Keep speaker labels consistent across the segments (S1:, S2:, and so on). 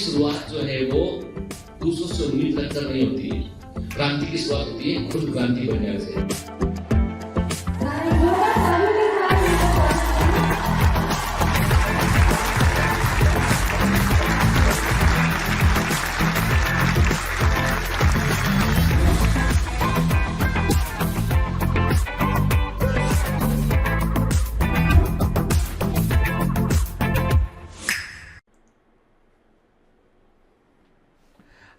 S1: शुरुआत जो है वो दूसरों से उम्मीद रखकर नहीं होती है। क्रांति की शुरुआत होती है खुद क्रांति बनने से।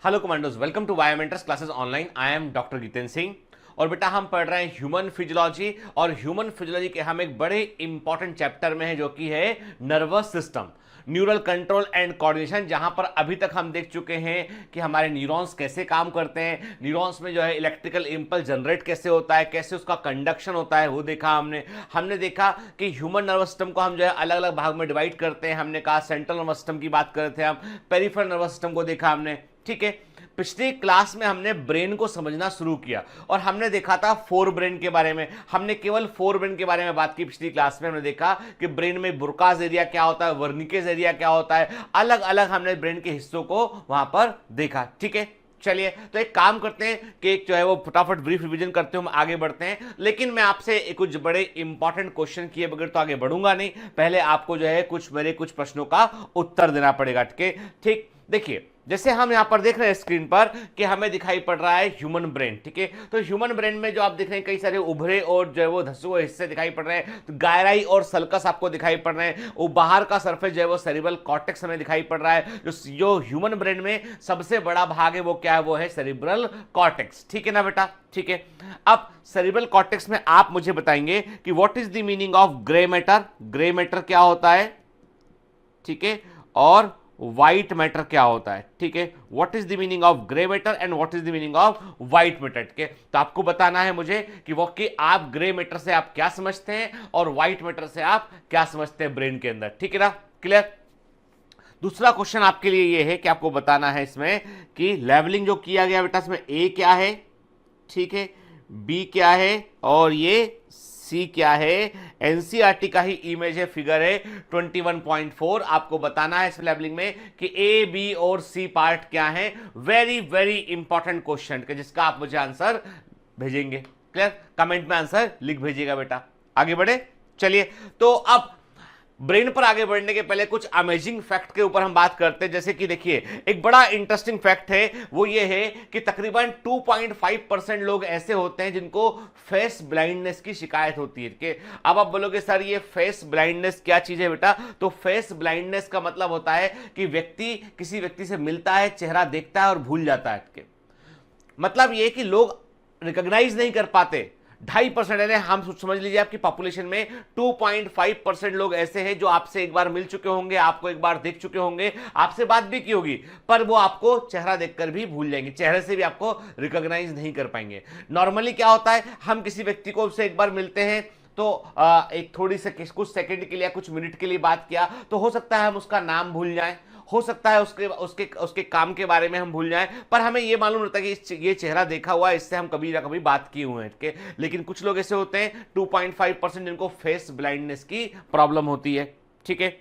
S2: Hello commandos, welcome to Biomentors classes online. I am doctor Jitendra Singh और बेटा हम पढ़ रहे हैं ह्यूमन फिजियोलॉजी। और ह्यूमन फिजियोलॉजी के हम एक बड़े इंपॉर्टेंट चैप्टर में है जो कि है nervous system, neural control and coordination, जहां पर अभी तक हम देख चुके हैं कि हमारे न्यूरॉन्स कैसे काम करते हैं, न्यूरॉन्स में जो है इलेक्ट्रिकल इंपल्स जनरेट कैसे होता है, कैसे उसका कंडक्शन होता है वो देखा हमने देखा कि ह्यूमन नर्वस सिस्टम को हम जो है अलग अलग भाग में डिवाइड करते हैं। हमने कहा सेंट्रल नर्वस सिस्टम की बात कर रहे थे, हम पेरिफेरल नर्वस सिस्टम को देखा हमने। ठीक है, पिछली क्लास में हमने ब्रेन को समझना शुरू किया और हमने देखा था फोर ब्रेन के बारे में। हमने केवल फोर ब्रेन के बारे में बात की पिछली क्लास में। हमने देखा कि ब्रेन में बुर्कास एरिया क्या होता है, वर्निकेज एरिया क्या होता है, अलग अलग हमने ब्रेन के हिस्सों को वहां पर देखा। ठीक है, चलिए तो एक काम करते हैं कि एक जो है वो फटाफट ब्रीफ रिवीजन करते हुए हम आगे बढ़ते हैं। लेकिन मैं आपसे कुछ बड़े इंपॉर्टेंट क्वेश्चन किए बगैर तो आगे बढ़ूंगा नहीं। पहले आपको जो है मेरे कुछ प्रश्नों का उत्तर देना पड़ेगा। ठीक, देखिए जैसे हम यहां पर देख रहे हैं स्क्रीन पर कि हमें दिखाई पड़ रहा है ह्यूमन ब्रेन। ठीक है, तो ह्यूमन ब्रेन में जो आप देख रहे हैं कई सारे उभरे और जो है वो धंसे हुए हिस्से दिखाई पड़ रहे हैं। तो गायराई और सल्कस आपको दिखाई पड़ रहे हैं। वो बाहर का सरफेस जो है वो सेरिब्रल कॉर्टेक्स हमें दिखाई पड़ रहा है। जो ह्यूमन ब्रेन में सबसे बड़ा भाग है वो क्या है, वो है सेरिब्रल कॉर्टेक्स। ठीक है ना बेटा, ठीक है। अब सेरिब्रल कॉर्टेक्स में आप मुझे बताएंगे कि what is the meaning of grey matter. Grey matter क्या होता है, ठीक है, और व्हाइट मैटर क्या होता है। ठीक है, what is the meaning of grey matter and what is the meaning of white matter. ठीक है, तो आपको बताना है मुझे कि वो कि आप ग्रे मैटर से आप क्या समझते हैं और व्हाइट मैटर से आप क्या समझते हैं ब्रेन के अंदर। ठीक है ना, क्लियर। दूसरा क्वेश्चन आपके लिए ये है कि आपको बताना है इसमें कि लेवलिंग जो किया गया बेटा, इसमें ए क्या है, ठीक है, बी क्या है और ये सी क्या है। एनसीईआरटी का ही इमेज है, फिगर है 21.4। आपको बताना है इस लेवलिंग में कि ए, बी और सी पार्ट क्या है। वेरी वेरी इंपॉर्टेंट क्वेश्चन जिसका आप मुझे आंसर भेजेंगे। क्लियर, कमेंट में आंसर लिख भेजिएगा बेटा। आगे बढ़े, चलिए। तो अब ब्रेन पर आगे बढ़ने के पहले कुछ अमेजिंग फैक्ट के ऊपर हम बात करते हैं। जैसे कि देखिए एक बड़ा इंटरेस्टिंग फैक्ट है, वो ये है कि तकरीबन 2.5% लोग ऐसे होते हैं जिनको फेस ब्लाइंडनेस की शिकायत होती है। कि अब आप बोलोगे सर ये फेस ब्लाइंडनेस क्या चीज है बेटा, तो फेस ब्लाइंडनेस का मतलब होता है कि व्यक्ति किसी व्यक्ति से मिलता है, चेहरा देखता है और भूल जाता है। मतलब ये कि लोग रिकॉग्नाइज नहीं कर पाते। 2.5% हम समझ लीजिए आपकी पॉपुलेशन में 2.5% लोग ऐसे हैं जो आपसे एक बार मिल चुके होंगे, आपको एक बार देख चुके होंगे, आपसे बात भी की होगी, पर वो आपको चेहरा देखकर भी भूल जाएंगे, चेहरे से भी आपको रिकॉग्नाइज नहीं कर पाएंगे। नॉर्मली क्या होता है, हम किसी व्यक्ति को उससे एक बार मिलते हैं तो एक थोड़ी से कुछ सेकंड के लिए, कुछ मिनट के लिए बात किया, तो हो सकता है हम उसका नाम भूल जाएं, हो सकता है उसके काम के बारे में हम भूल जाएं, पर हमें यह मालूम रहता है कि ये चेहरा देखा हुआ है, इससे हम कभी ना कभी बात किए हुए हैं। लेकिन कुछ लोग ऐसे होते हैं 2.5% जिनको फेस ब्लाइंडनेस की प्रॉब्लम होती है। ठीक है,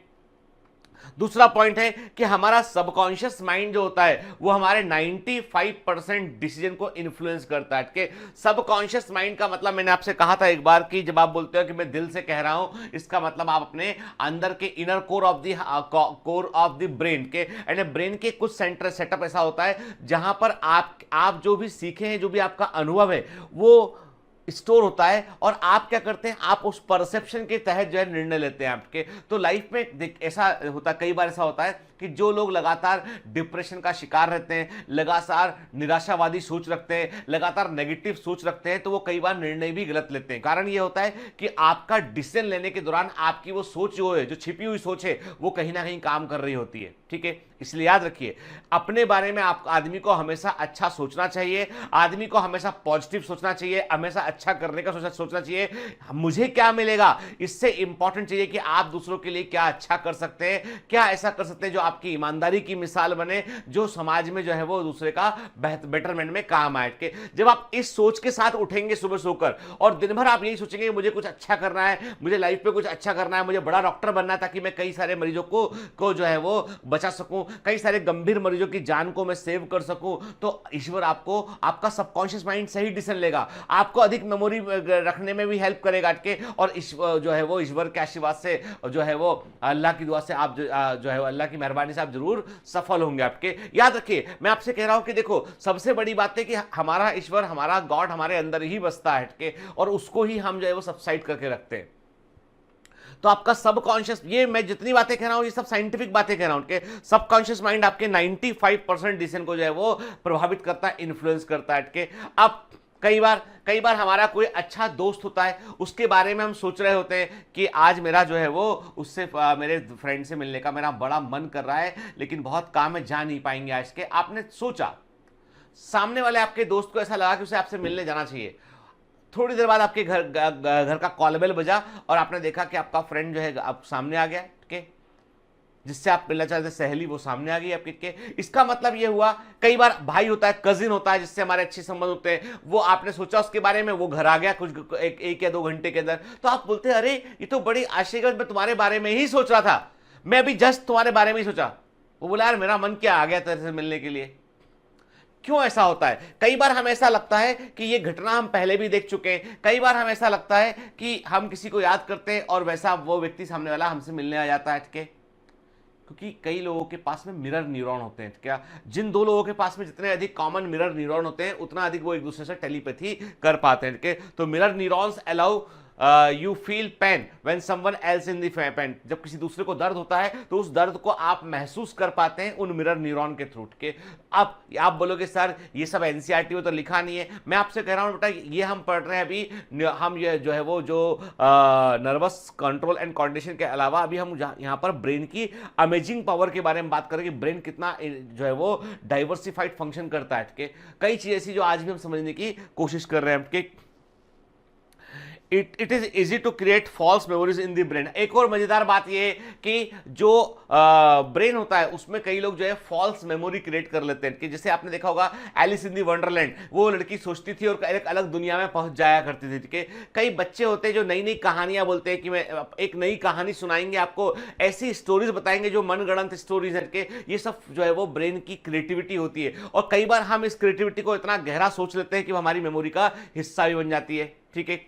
S2: दूसरा पॉइंट है कि हमारा सबकॉन्शियस माइंड जो होता है वो हमारे 95% डिसीजन को इन्फ्लुएंस करता है। कि सबकॉन्शियस माइंड का मतलब मैंने आपसे कहा था एक बार कि जब आप बोलते हो कि मैं दिल से कह रहा हूं, इसका मतलब आप अपने अंदर के inner core of the brain के, यानी ब्रेन के कुछ सेंटर सेटअप ऐसा होता है जहां पर आप जो भी सीखे हैं, जो भी आपका अनुभव है वो स्टोर होता है और आप क्या करते हैं, आप उस परसेप्शन के तहत जो है निर्णय लेते हैं आपके। तो लाइफ में ऐसा होता है, कई बार ऐसा होता है कि जो लोग लगातार डिप्रेशन का शिकार रहते हैं, लगातार निराशावादी सोच रखते हैं, लगातार नेगेटिव सोच रखते हैं, तो वो कई बार निर्णय भी गलत लेते हैं। कारण ये होता है कि आपका डिसीजन लेने के दौरान आपकी वो सोच जो है, जो छिपी हुई सोच है, वो कहीं ना कहीं काम कर रही होती है। ठीक है, इसलिए याद रखिए अपने बारे में आदमी को हमेशा अच्छा सोचना चाहिए, आदमी को हमेशा पॉजिटिव सोचना चाहिए, हमेशा अच्छा करने का सोचना चाहिए। मुझे क्या मिलेगा, इससे इंपॉर्टेंट चाहिए कि आप दूसरों के लिए क्या अच्छा कर सकते हैं, क्या ऐसा कर सकते हैं जो आपकी ईमानदारी की मिसाल बने, जो समाज में जो है वो दूसरे का बेटरमेंट में काम आए के। जब आप इस सोच के साथ उठेंगे सुबह सोकर और दिन भर आप यही सोचेंगे मुझे कुछ अच्छा करना है, मुझे लाइफ पे कुछ अच्छा करना है, मुझे बड़ा डॉक्टर बनना है ताकि मैं कई सारे मरीजों को जो है वो बचा सकूं, कई सारे गंभीर मरीजों की जान को मैं सेव कर सकूं, तो ईश्वर आपको आपका सबकॉन्शियस माइंड सही डिसीजन लेगा, आपको अधिक मेमोरी रखने में भी हेल्प करेगा के, और जो है वो ईश्वर के आशीर्वाद से जो है वो अल्लाह की दुआ से आप जो है अल्लाह की मेहरबानी से आप जरूर सफल होंगे आपके। याद रखिए मैं आपसे कह रहा हूं कि देखो सबसे बड़ी बात है कि हमारा ईश्वर, हमारा गॉड हमारे अंदर ही बसता है के, और उसको ही हम जो है वो सबसाइड करके रखते हैं। तो आपका सबकॉन्शियस, ये मैं जितनी बातें कह रहा हूं ये सब साइंटिफिक बातें कह रहा हूं कि सबकॉन्शियस माइंड आपके 95% डिसीजन को जो है वो प्रभावित करता है, इन्फ्लुएंस करता है कि आप कई बार हमारा कोई अच्छा दोस्त होता है, उसके बारे में हम सोच रहे होते हैं कि आज मेरा जो है वो उससे मेरे फ्रेंड से मिलने का मेरा बड़ा मन कर रहा है, लेकिन बहुत काम है, जा नहीं पाएंगे आज के। आपने सोचा, सामने वाले आपके दोस्त को ऐसा लगा कि उसे आपसे मिलने जाना चाहिए, थोड़ी देर बाद आपके घर का कॉल बेल बजा और आपने देखा कि आपका फ्रेंड जो है आप सामने आ गया के, जिससे आप मिलना चाहते सहेली वो सामने आ गई आपके के। इसका मतलब ये हुआ, कई बार भाई होता है, कजिन होता है, जिससे हमारे अच्छे संबंध होते हैं, वो आपने सोचा उसके बारे में, वो घर आ गया कुछ एक या 2 घंटे के अंदर, तो आप बोलते हैं अरे ये तो बड़ी आश्चर्य, मैं तुम्हारे बारे में ही सोच रहा था, मैं अभी जस्ट तुम्हारे बारे में ही सोचा। वो बोला यार मेरा मन क्या आ गया तेरे से मिलने के लिए। क्यों ऐसा होता है? कई बार हमें ऐसा लगता है कि ये घटना हम पहले भी देख चुके हैं, कई बार हमें ऐसा लगता है कि हम किसी को याद करते हैं और वैसा वो व्यक्ति सामने वाला हमसे मिलने आ जाता है के, क्योंकि कई लोगों के पास में मिरर न्यूरॉन होते हैं। क्या जिन 2 लोगों के पास में जितने अधिक कॉमन मिरर न्यूरॉन होते हैं उतना अधिक वो एक दूसरे से टेलीपैथी कर पाते हैं के। तो mirror neurons allow you feel pain when someone else in the pain. जब किसी दूसरे को दर्द होता है तो उस दर्द को आप महसूस कर पाते हैं उन मिरर न्यूरॉन के थ्रू के। अब आप बोलोगे सर ये सब एनसीईआरटी में तो लिखा नहीं है। मैं आपसे कह रहा हूं बेटा ये हम पढ़ रहे हैं अभी, हम ये जो है वो जो नर्वस कंट्रोल एंड कोऑर्डिनेशन के अलावा अभी हम यहाँ पर ब्रेन की अमेजिंग पावर के बारे में बात करें कि ब्रेन कितना जो है वो डाइवर्सिफाइड फंक्शन करता है के। कई चीजें ऐसी जो आज भी हम समझने की कोशिश कर रहे हैं कि it is easy to create false memories in the brain. एक और मजेदार बात यह है कि जो ब्रेन होता है उसमें कई लोग जो है फॉल्स मेमोरी क्रिएट कर लेते हैं कि जैसे आपने देखा होगा एलिस इन द वंडरलैंड, वो लड़की सोचती थी और एक अलग दुनिया में पहुंच जाया करती थी कि कई बच्चे होते हैं जो नई नई कहानियां बोलते हैं कि मैं एक नई कहानी सुनाएंगे आपको, ऐसी स्टोरीज बताएंगे जो मनगढ़ंत स्टोरीज है के। ये सब जो है वो ब्रेन की क्रिएटिविटी होती है और कई बार हम इस क्रिएटिविटी को इतना गहरा सोच लेते हैं कि वो हमारी मेमोरी का हिस्सा भी बन जाती है। ठीक है,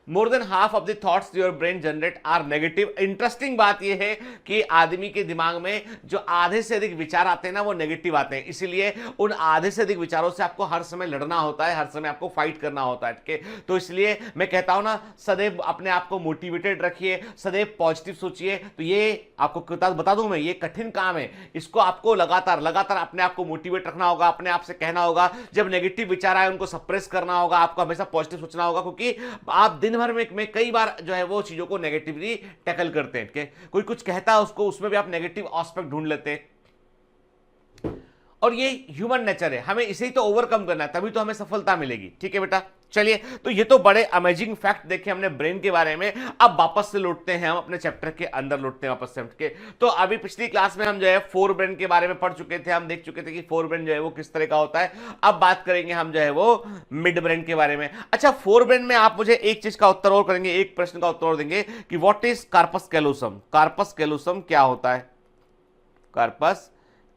S2: more than half of the thoughts your brain generate are negative. Interesting बात यह है कि आदमी के दिमाग में जो आधे से अधिक विचार आते हैं ना वो नेगेटिव आते हैं, इसलिए उन आधे से अधिक विचारों से आपको हर समय लड़ना होता है, हर समय आपको फाइट करना होता है। तो इसलिए मैं कहता हूं ना सदैव अपने आप को मोटिवेटेड रखिए, सदैव पॉजिटिव सोचिए। तो ये आपको बता दूं मैं, ये कठिन काम है, इसको आपको लगातार अपने आप को मोटिवेट रखना होगा, अपने आप से कहना होगा जब नेगेटिव विचार आए उनको सप्रेस करना होगा, आपको हमेशा पॉजिटिव सोचना होगा, क्योंकि आप दिन भर में कई बार जो है वो चीजों को नेगेटिवली टैकल करते हैं। कोई कुछ कहता है उसको उसमें भी आप नेगेटिव एस्पेक्ट ढूंढ लेते हैं और ये ह्यूमन नेचर है, हमें इसे ही तो ओवरकम करना है, तभी तो हमें सफलता मिलेगी। ठीक है बेटा, चलिए तो ये तो बड़े अमेजिंग फैक्ट देखे हमने ब्रेन के बारे में। अब वापस से लौटते हैं, हम अपने चैप्टर के अंदर लौटते हैं वापस से के। तो अभी पिछली क्लास में हम जो है फोर ब्रेन के बारे में पढ़ चुके थे, हम देख चुके थे कि फोर ब्रेन जो है वो किस तरह का होता है। अब बात करेंगे हम जो है वो मिड ब्रेन के बारे में। अच्छा, फोर ब्रेन में आप मुझे एक चीज का उत्तर और करेंगे, एक प्रश्न का उत्तर और देंगे कि what is corpus callosum. Corpus callosum क्या होता है? कार्पस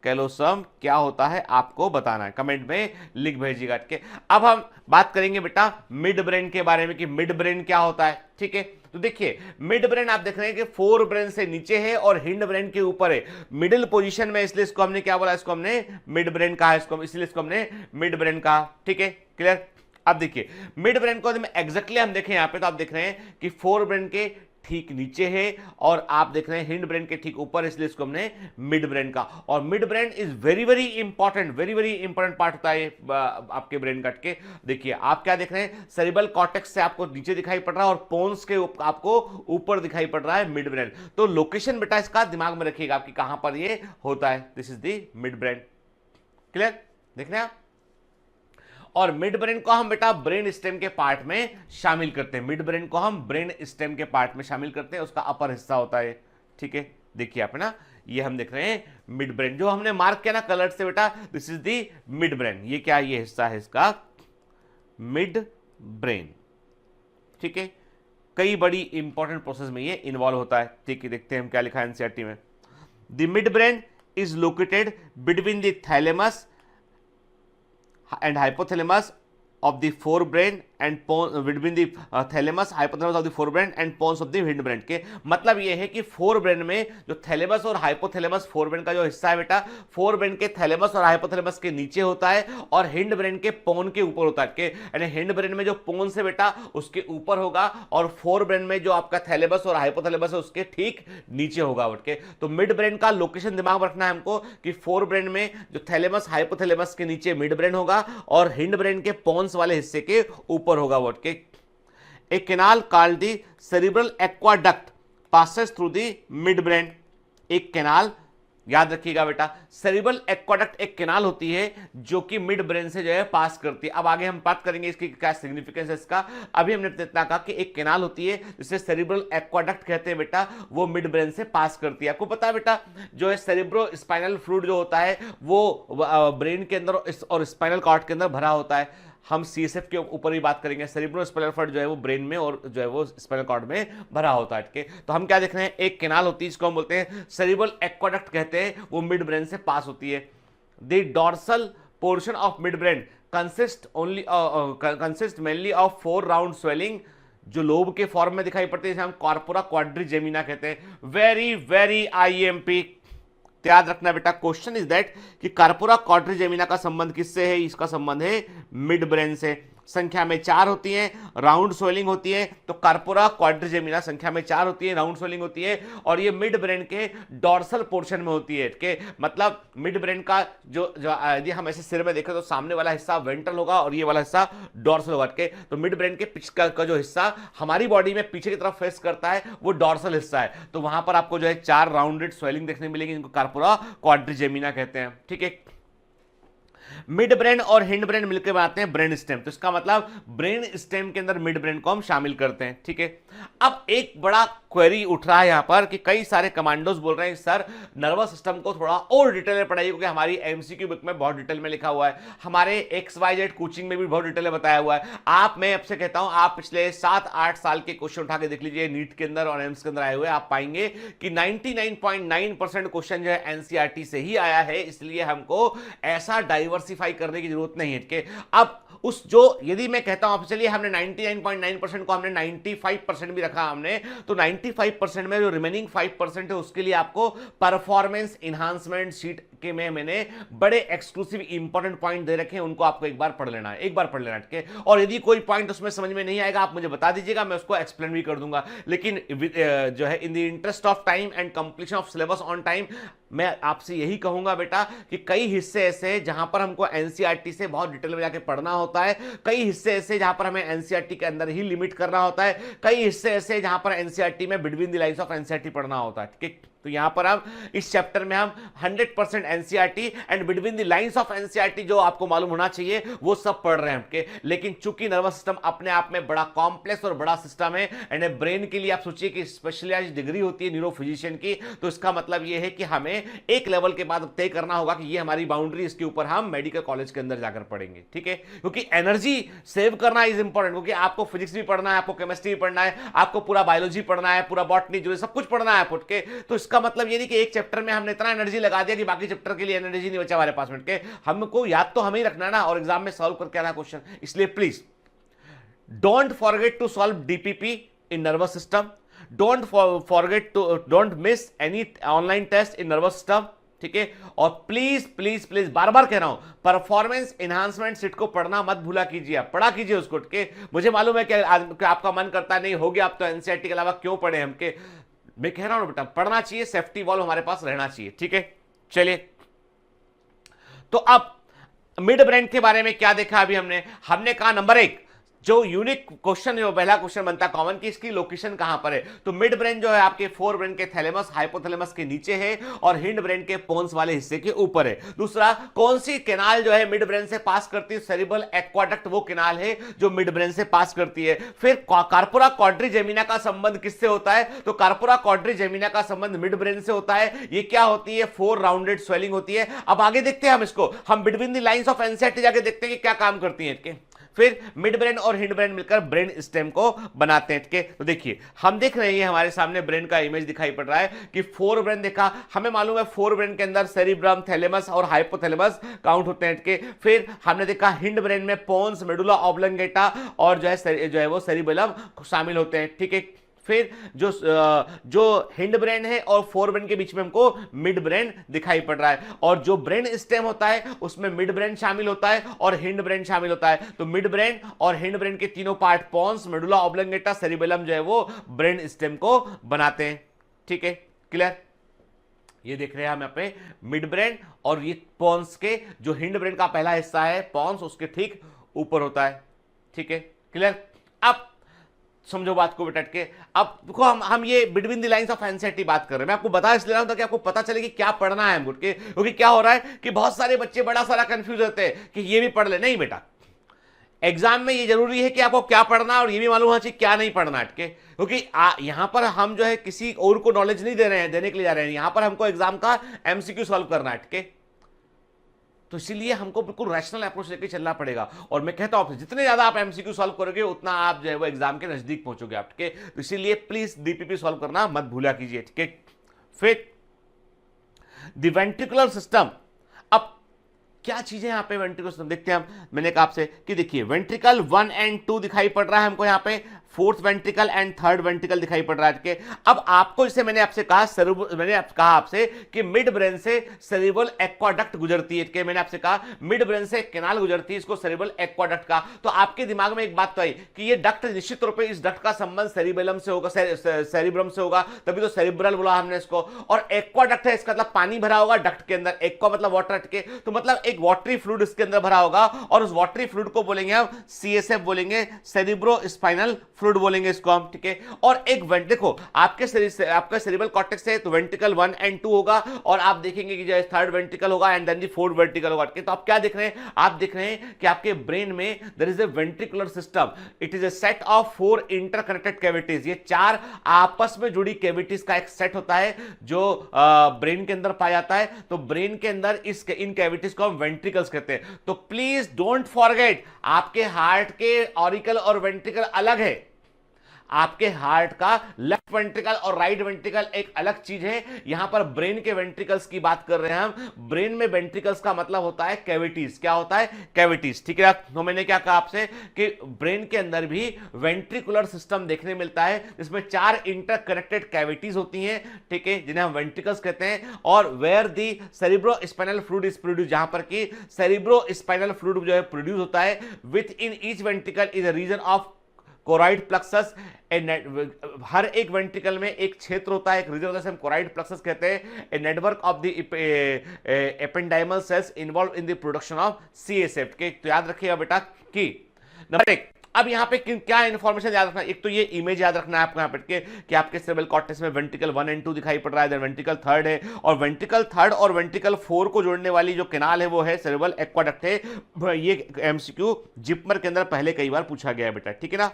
S2: कैलोसम क्या होता है आपको बताना है, कमेंट में लिख भेजिएगा के। अब हम बात करेंगे बेटा मिड ब्रेन के बारे में कि मिड ब्रेन क्या होता है। ठीक है, तो देखिए मिड ब्रेन आप देख रहे हैं कि फोर ब्रेन से नीचे है और हिंड ब्रेन के ऊपर है, मिडिल पोजीशन में, इसलिए इसको हमने क्या बोला, इसको हमने मिड ब्रेन कहा, इसलिए इसको हमने मिड ब्रेन कहा। ठीक है, क्लियर। अब देखिए मिड ब्रेन को एग्जैक्टली हम देखें यहाँ पे, तो आप देख रहे हैं कि फोर ब्रेन के ठीक नीचे है और आप देख रहे हैं हिंड ब्रेन के ठीक ऊपर, इसलिए इसको हमने मिड ब्रेन का। और mid brain is very very important part होता है आपके ब्रेन का के। देखिए आप क्या देख रहे हैं, सेरिब्रल कॉर्टेक्स से आपको नीचे दिखाई पड़ रहा है और पोन्स के आपको ऊपर दिखाई पड़ रहा है मिड ब्रेन। तो लोकेशन बेटा इसका दिमाग में रखिएगा आपकी कहां पर ये होता है। This is the mid brain. Clear, देख रहे हैं आप। और मिड ब्रेन को हम बेटा ब्रेन स्टेम के पार्ट में शामिल करते हैं, मिड ब्रेन को हम ब्रेन स्टेम के पार्ट में शामिल करते हैं, उसका अपर हिस्सा होता है। ठीक है, देखिए आप ना ये हम देख रहे हैं मिड ब्रेन, जो हमने मार्क किया ना कलर से बेटा, this is the mid brain. ये क्या, ये हिस्सा है इसका मिड ब्रेन, ठीक है। कई बड़ी इंपॉर्टेंट प्रोसेस में ये इन्वॉल्व होता है, ठीक है। देखते हैं हम क्या लिखा है एनसीईआरटी में। The mid brain is located between the thalamus and hypothalamus of the forebrain and between the thalamus hypothalamus of the forebrain and pons of the hindbrain के मतलब ये है कि फोरब्रेन में जो थैलेमस और हाइपोथैलेमस, फोरब्रेन का जो हिस्सा है बेटा, फोरब्रेन के थैलेमस और हाइपोथैलेमस के नीचे होता है और हिंड ब्रेन के पोन के ऊपर होता है, यानी हिंड ब्रेन में जो पोन्स है बेटा उसके ऊपर होगा और फोरब्रेन में जो आपका थैलेमस और हाइपोथैलेमस है उसके ठीक नीचे होगा। तो मिड ब्रेन का लोकेशन दिमाग में रखना है हमको कि फोरब्रेन में जो थैलेमस हाइपोथैलेमस के नीचे मिड ब्रेन होगा और हिंड ब्रेन के पोन्स वाले हिस्से के ऊपर होगा। व्हाट के a canal called the cerebral aqueduct passes through the mid brain. एक कैनाल, याद रखिएगा बेटा, सेरिब्रल एक्वाडक्ट एक कैनाल होती है जो कि मिड ब्रेन से जो है पास करती है। अब आगे हम बात करेंगे इसकी क्या सिग्निफिकेंस है इसका। अभी हमने इतना कहा कि एक कैनाल होती है जिसे सेरिब्रल एक्वाडक्ट कहते हैं बेटा, वो मिड ब्रेन से पास करती है। आपको पता है बेटा, जो है सेरिब्रो स्पाइनल फ्लूइड जो होता है वो ब्रेन के अंदर और स्पाइनल कॉर्ड के अंदर भरा होता है। हम सीएसएफ के ऊपर भी बात करेंगे। सेरिब्रो स्पाइनल फ्लूइड जो है वो ब्रेन में और जो है वो स्पाइनल कॉर्ड में भरा होता है। तो हम क्या देख रहे हैं, एक कैनाल होती है जिसको हम बोलते हैं सेरिब्रल एक्वाडक्ट कहते हैं, वो मिड ब्रेन से पास होती है। The dorsal portion of mid brain consist mainly of 4 round swelling जो लोब के फॉर्म में दिखाई पड़ती है, जिसे हम कॉर्पोरा क्वाड्रिजेमिना कहते हैं। वेरी वेरी आईएमपी याद रखना बेटा, क्वेश्चन इज दैट कि कॉर्पोरा क्वाड्रिजेमिना का संबंध किससे है? इसका संबंध है मिड ब्रेन से। संख्या में 4 होती हैं, राउंड स्वेलिंग होती है, तो कॉर्पोरा क्वाड्रिजेमिना संख्या में 4 होती है, राउंड स्वेलिंग होती है और ये मिड ब्रेन के डॉर्सल पोर्शन में होती है। के मतलब मिड ब्रेन का जो यदि हम ऐसे सिर में देखें तो सामने वाला हिस्सा वेंट्रल होगा और ये वाला हिस्सा डॉर्सल होगा। के तो मिड ब्रेन के पीछे का जो हिस्सा हमारी बॉडी में पीछे की तरफ फेस करता है वो डॉर्सल हिस्सा है। तो वहां पर आपको जो है 4 राउंडेड स्वेलिंग देखने मिलेगी, जिनको कॉर्पोरा क्वाड्रिजेमिना कहते हैं। ठीक है, मिड ब्रेन और हिंड ब्रेन मिलकर बनाते हैं ब्रेन स्टेम। तो इसका मतलब ब्रेन स्टेम के अंदर मिड ब्रेन को हम शामिल करते हैं। ठीक है, अब एक बड़ा क्वेरी उठ रहा है यहां पर कि कई सारे कमांडोज बोल रहे हैं सर नर्वस सिस्टम को थोड़ा और डिटेल में पढ़ाइए, क्योंकि हमारी एमसीक्यू बुक में बहुत डिटेल में लिखा हुआ है, हमारे XYZ कोचिंग में भी बहुत डिटेल में बताया हुआ है। मैं आपसे कहता हूं आप पिछले 7-8 साल के क्वेश्चन उठा के देख लीजिए, नीट के अंदर और एम्स के अंदर आए हुए, आप पाएंगे कि 99.9% क्वेश्चन जो है एनसीईआरटी से ही आया है। इसलिए हमको ऐसा डाइवर्सिफाई करने की जरूरत नहीं है कि अब उस जो यदि मैं कहता हूं चलिए हमने 99.9% को हमने 95% भी रखा हमने, तो 95% में जो रिमेनिंग 5% है उसके लिए आपको परफॉर्मेंस इनहांसमेंट शीट के में मैंने बड़े एक्सक्लूसिव इंपॉर्टेंट पॉइंट दे रखे हैं, उनको आपको एक बार पढ़ लेना है, एक बार पढ़ लेना है। और यदि कोई पॉइंट उसमें समझ में नहीं आएगा आप मुझे बता दीजिएगा, मैं उसको एक्सप्लेन भी कर दूंगा। लेकिन जो है in the interest of time and completion of syllabus on time, मैं आपसे यही कहूंगा बेटा कि कई हिस्से ऐसे जहां पर हमको एनसीईआरटी से बहुत डिटेल में जाके पढ़ना होता है, कई हिस्से ऐसे जहां पर हमें एनसीईआरटी के अंदर ही लिमिट करना होता है, कई हिस्से ऐसे जहां पर एनसीईआरटी में between the lines of NCERT पढ़ना होता है। ठीक है, तो यहां पर हम इस चैप्टर में हम 100% NCERT and between the lines of NCERT जो आपको मालूम होना चाहिए वो सब पढ़ रहे हैं। लेकिन चूंकि नर्वस सिस्टम अपने आप में बड़ा कॉम्प्लेक्स और बड़ा सिस्टम है, एंड ब्रेन के लिए आप सोचिए कि स्पेशलाइज्ड डिग्री होती है न्यूरो फिजिशियन की, तो इसका मतलब ये है कि हमें एक लेवल के बाद तय करना होगा कि ये हमारी बाउंड्री, इसके ऊपर हम मेडिकल कॉलेज के अंदर जाकर पढ़ेंगे। ठीक है, क्योंकि एनर्जी सेव करना इज इंपॉर्टेंट, क्योंकि आपको फिजिक्स भी पढ़ना है, आपको केमिस्ट्री भी पढ़ना है, आपको पूरा बायोलॉजी पढ़ना है, पूरा बॉटनी जो सब कुछ पढ़ना है फुट के। तो इसका मतलब ये नहीं कि एक चैप्टर में हमने इतना एनर्जी लगा दिया कि बाकी चैप्टर के लिए एनर्जी नहीं बचा हमारे पास में के। हमको याद तो हमें ही रखना है ना, और एग्जाम में सॉल्व करके आना क्वेश्चन। इसलिए please don't forget to solve DPP in nervous system, don't miss any online test in nervous system. ठीक है, और प्लीज प्लीज प्लीज बार बार कह रहा हूं, परफॉर्मेंस एनहांसमेंट सीट को पढ़ना मत भूला कीजिए, आप पढ़ा कीजिए उसको। के मुझे मालूम है कि आपका मन करता नहीं हो गया, आप तो एनसीईआरटी के अलावा क्यों पढ़े हम के। मैं कह रहा हूं बेटा पढ़ना चाहिए, सेफ्टी वॉल्व हमारे पास रहना चाहिए। ठीक है, चलिए तो अब मिड ब्रेन के बारे में क्या देखा अभी हमने कहा नंबर 1 जो यूनिक क्वेश्चन, जो पहला क्वेश्चन बनता है कॉमन कि इसकी लोकेशन कहां पर है, तो मिड ब्रेन जो है आपके फोर ब्रेन के थैलेमस हाइपोथैलेमस के नीचे है और हिंड ब्रेन के पोन्स वाले हिस्से के ऊपर है। दूसरा, कौन सी कैनाल जो है मिड ब्रेन से पास करती है, सेरिब्रल एक्वाडक्ट वो कैनाल है जो मिड ब्रेन से पास करती है। फिर कार्पोरा क्वाड्रिजेमिना का संबंध किससे होता है, तो कार्पोरा क्वाड्रिजेमिना का संबंध मिड ब्रेन से होता है। ये क्या होती है, फोर राउंडेड स्वेलिंग होती है। अब आगे देखते हैं हम इसको, हम between the lines of NCERT जाके देखते हैं कि क्या काम करती है। फिर मिड ब्रेन और हिंड ब्रेन मिलकर ब्रेन स्टेम को बनाते हैं। तो देखिए हम देख रहे हैं हमारे सामने ब्रेन का इमेज दिखाई पड़ रहा है कि फोर ब्रेन देखा, हमें मालूम है फोर ब्रेन के अंदर सेरिब्रम, थैलेमस और हाइपोथैलेमस काउंट होते हैं। फिर हमने देखा हिंड ब्रेन में पोन्स, मेडुला ऑब्लंगेटा और जो है वो सेरिबेलम शामिल होते हैं। ठीक है, फिर जो हिंड ब्रेन है और फोर ब्रेन के बीच में हमको मिड ब्रेन दिखाई पड़ रहा है, और जो ब्रेन स्टेम होता है उसमें मिड ब्रेन शामिल होता है और हिंड ब्रेन शामिल होता है। तो मिड ब्रेन और हिंड ब्रेन के तीनों part, pons, medulla oblongata, cerebellum जो है वो ब्रेन स्टेम को बनाते हैं। ठीक है, क्लियर। ये देख रहे हैं हम यहाँ पे मिड ब्रेन और ये पोन्स के जो हिंड ब्रेन का पहला हिस्सा है पोन्स, उसके ठीक ऊपर होता है। ठीक है, क्लियर। अब समझो बात को बैठ के, अब देखो हम ये between the lines of NCERT बात कर रहे हैं। मैं आपको बता इसलिए रहा हूं ताकि आपको पता चले कि क्या पढ़ना है हमको, क्योंकि क्या हो रहा है कि बहुत सारे बच्चे बड़ा सारा कंफ्यूज होते हैं कि ये भी पढ़ ले। नहीं बेटा, एग्जाम में ये जरूरी है कि आपको क्या पढ़ना है और ये भी मालूम होना चाहिए क्या नहीं पढ़ना है, क्योंकि यहां पर हम जो है किसी और को नॉलेज नहीं दे रहे हैं, देने के लिए जा रहे हैं। यहां पर हमको एग्जाम का एमसीक्यू सॉल्व करना है। तो इसीलिए हमको बिल्कुल रैशनल अप्रोच लेके चलना पड़ेगा। और मैं कहता हूं जितने ज्यादा आप एमसीक्यू सॉल्व करोगे उतना आप जो है वो एग्जाम के नजदीक पहुंचोगे आपके। तो इसीलिए प्लीज डीपीपी सॉल्व करना मत भूला कीजिए। ठीक है, फिर द वेंट्रिकुलर सिस्टम। अब क्या चीजें यहां पे वेंट्रिकुलर सिस्टम देखते हैं हम। मैंने कहा आपसे कि देखिए वेंट्रिकल 1 और 2 दिखाई पड़ रहा है हमको यहाँ पे, fourth ventricle and third ventricle दिखाई पड़ रहा है। अब आपको जैसे मैंने आपसे कहा आपसे कि मिड ब्रेन से सेरिब्रल एक्वाडक्ट गुजरती है। मैंने आपसे कहा मिड ब्रेन से कैनाल गुजरती है, इसको सेरिब्रल एक्वाडक्ट का। तो आपके दिमाग में एक बात तो आई कि ये डक्ट, निश्चित रूप से इस डक्ट का संबंध सेरिबेलम से होगा, सेरिब्रम से होगा, तभी तो सेरिब्रल बोला हमने इसको। और एक्वाडक्ट है, इसका मतलब पानी भरा होगा डक्ट के अंदर, एक्वा मतलब वाटर, तो मतलब एक वाटरी फ्लूइड इसके अंदर भरा होगा, और उस वाटरी फ्लूइड को बोलेंगे हम सीएसएफ बोलेंगे, सेरिब्रो स्पाइनल फ्लूइड बोलेंगे इसको हम। ठीक है, और एक देखो आपका सेरिब्रल कॉर्टेक्स है तो वेंट्रिकल 1 और 2 होगा, और आप देखेंगे कि जो थर्ड वेंट्रिकल होगा and then the fourth ventricle होगा। तो आप क्या देख रहे हैं, आप देख रहे हैं कि आपके ब्रेन में there is a ventricular system. It is a set of 4 interconnected cavities. ये 4 आपस में जुड़ी कैविटीज का एक सेट होता है जो ब्रेन के अंदर पाया जाता है। तो ब्रेन के अंदर इन कैविटीज को हम वेंट्रिकल्स कहते हैं। तो प्लीज डोंट फॉरगेट, आपके हार्ट के ऑरिकल और वेंट्रिकल अलग है। आपके हार्ट का लेफ्ट वेंट्रिकल और राइट वेंट्रिकल एक अलग चीज है। यहां पर ब्रेन के वेंट्रिकल्स की बात कर रहे हैं हम। ब्रेन में वेंट्रिकल्स का मतलब होता है कैविटीज। क्या होता है, कैविटीज। ठीक है, तो मैंने क्या कहा आपसे कि ब्रेन के अंदर भी वेंट्रिकुलर सिस्टम देखने मिलता है, जिसमें 4 इंटरकनेक्टेड कैविटीज होती हैं। ठीक है, जिन्हें हम वेंट्रिकल्स कहते हैं। और where the cerebro spinal fluid is produce, जहां पर कि सेरिब्रो स्पाइनल फ्लूइड जो है प्रोड्यूस होता है। Within each ventricle is a region of choroid plexus. हर एक वेंट्रिकल में एक क्षेत्र होता है, एक रीजन होता है, हम कोराइड प्लक्सस कहते हैं। A network of the ependymal cells involve in the production of CSF के। तो याद रखिएगा बेटा कि नंबर 1, अब यहां पे क्या इंफॉर्मेशन याद रखना, एक तो ये इमेज याद रखना है आपको यहां पे कि आपके सेरेब्रल कॉर्टेक्स में वेंट्रिकल 1 और 2 दिखाई पड़ रहा है, वेंट्रिकल 3 है, और वेंट्रिकल 3 और वेंट्रिकल 4 को जोड़ने वाली जो कैनाल है वो है सेरेब्रल एक्वाडक्ट है। ये एमसीक्यू जिपमर के अंदर पहले कई बार पूछा गया है बेटा। ठीक है ना,